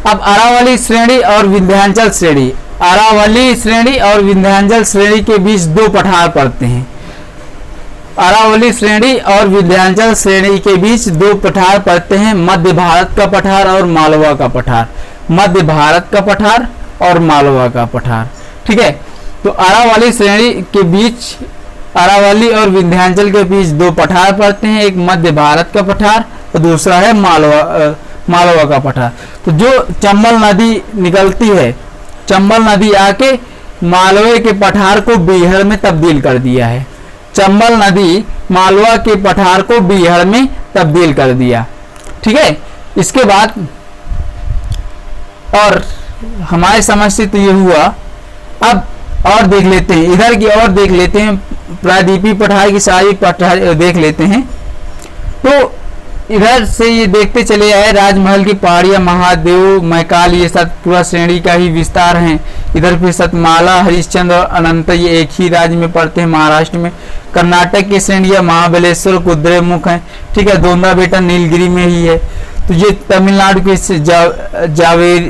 अब अरावली श्रेणी और विंध्याचल श्रेणी, अरावली श्रेणी और विंध्याचल श्रेणी के बीच दो पठार पड़ते हैं। अरावली श्रेणी और विंध्याचल श्रेणी के बीच दो पठार पड़ते हैं, मध्य भारत का पठार और मालवा का पठार, मध्य भारत का पठार और मालवा का पठार, ठीक है। तो अरावली श्रेणी के बीच, अरावली और विंध्याचल के बीच दो पठार पड़ते हैं, एक मध्य भारत का पठार और दूसरा है मालवा का पठार। तो जो चंबल नदी निकलती है, चंबल नदी आके मालवे के पठार को बीहड़ में तब्दील कर दिया है, चंबल नदी मालवा के पठार को बीहड़ में तब्दील कर दिया, ठीक है। इसके बाद और हमारे समझ से तो ये हुआ। अब और देख लेते हैं, इधर की और देख लेते हैं, प्रायद्वीपीय पठार की सारी पठार देख लेते हैं। तो इधर से ये देखते चले आए, राजमहल की पहाड़ियाँ, महादेव, मैकाल, ये सतपुड़ा श्रेणी का ही विस्तार हैं। इधर फिर सतमाला, हरिश्चंद्र और अनंत ये एक ही राज्य में पड़ते हैं, महाराष्ट्र में। कर्नाटक की श्रेणियाँ महाबलेश्वर, कुद्रेमुख हैं, ठीक है, दोंदा बेटा नीलगिरी में ही है। तो ये तमिलनाडु के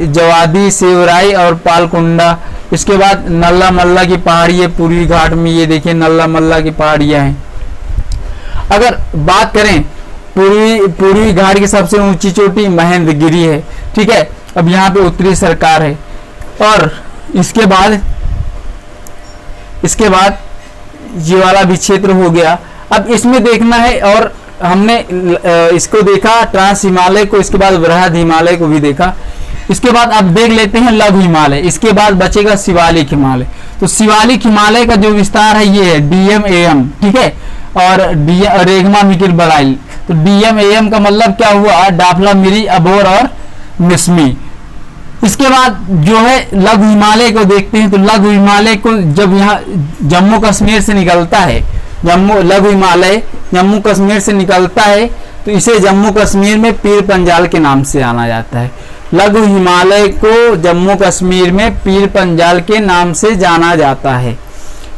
जवादी, सेवराई और पालकुंडा। इसके बाद नल्ला मल्ला की पहाड़ी है पूर्वी घाट में, ये देखिए नल्ला मल्ला की पहाड़ियाँ हैं। अगर बात करें पूर्वी घाट की सबसे ऊंची चोटी महेंद्रगिरी है, ठीक है। अब यहाँ पे उत्तरी सरकार है। और इसके बाद ये वाला भी क्षेत्र हो गया। अब इसमें देखना है, और हमने इसको देखा ट्रांस हिमालय को, इसके बाद वृहद हिमालय को भी देखा। इसके बाद अब देख लेते हैं लघु हिमालय, इसके बाद बचेगा शिवालिक हिमालय। तो शिवालिक हिमालय का जो विस्तार है ये है DMAM, ठीक है, और रेगमा मिकिर बलाइल। तो DMAM का मतलब क्या हुआ, डाफला, मिरी, अबोर और मिस्मी। इसके बाद जो है लघु हिमालय को देखते हैं। तो लघु हिमालय को जब यहाँ जम्मू कश्मीर से निकलता है, लघु हिमालय जम्मू कश्मीर से निकलता है, तो इसे जम्मू कश्मीर में पीर पंजाल के नाम से जाना जाता है। लघु हिमालय को जम्मू कश्मीर में पीर पंजाल के नाम से जाना जाता है।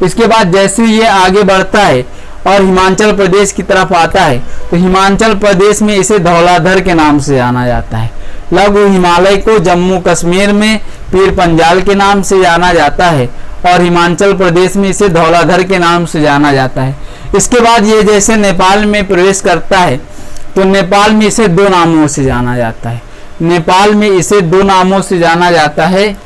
इसके बाद जैसे ये आगे बढ़ता है और हिमाचल प्रदेश की तरफ आता है तो हिमाचल प्रदेश में इसे धौलाधर के नाम से जाना जाता है। लघु हिमालय को जम्मू कश्मीर में पीर पंजाल के नाम से जाना जाता है और हिमाचल प्रदेश में इसे धौलाधर के नाम से जाना जाता है। इसके बाद ये जैसे नेपाल में प्रवेश करता है तो नेपाल में इसे दो नामों से जाना जाता है। नेपाल में इसे दो नामों से जाना जाता है,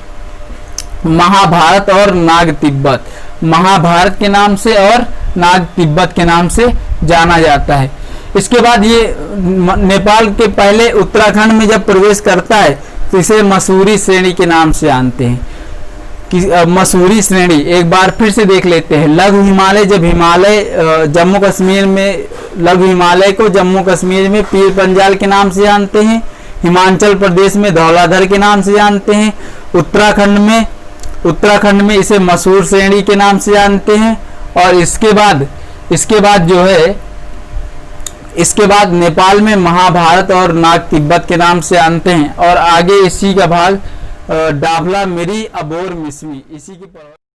महाभारत और नाग तिब्बत। महाभारत के नाम से और नाग तिब्बत के नाम से जाना जाता है। इसके बाद ये नेपाल के पहले उत्तराखंड में जब प्रवेश करता है तो इसे मसूरी श्रेणी के नाम से जानते हैं कि मसूरी श्रेणी। एक बार फिर से देख लेते हैं। लघु हिमालय जब हिमालय जम्मू कश्मीर में, लघु हिमालय को जम्मू कश्मीर में पीर पंजाल के नाम से जानते हैं, हिमाचल प्रदेश में धौलाधर के नाम से जानते हैं, उत्तराखंड में इसे मसूर श्रेणी के नाम से जानते हैं और इसके बाद नेपाल में महाभारत और नाग तिब्बत के नाम से जानते हैं और आगे इसी का भाग डाबला मिरी अबोर मिसमी इसी की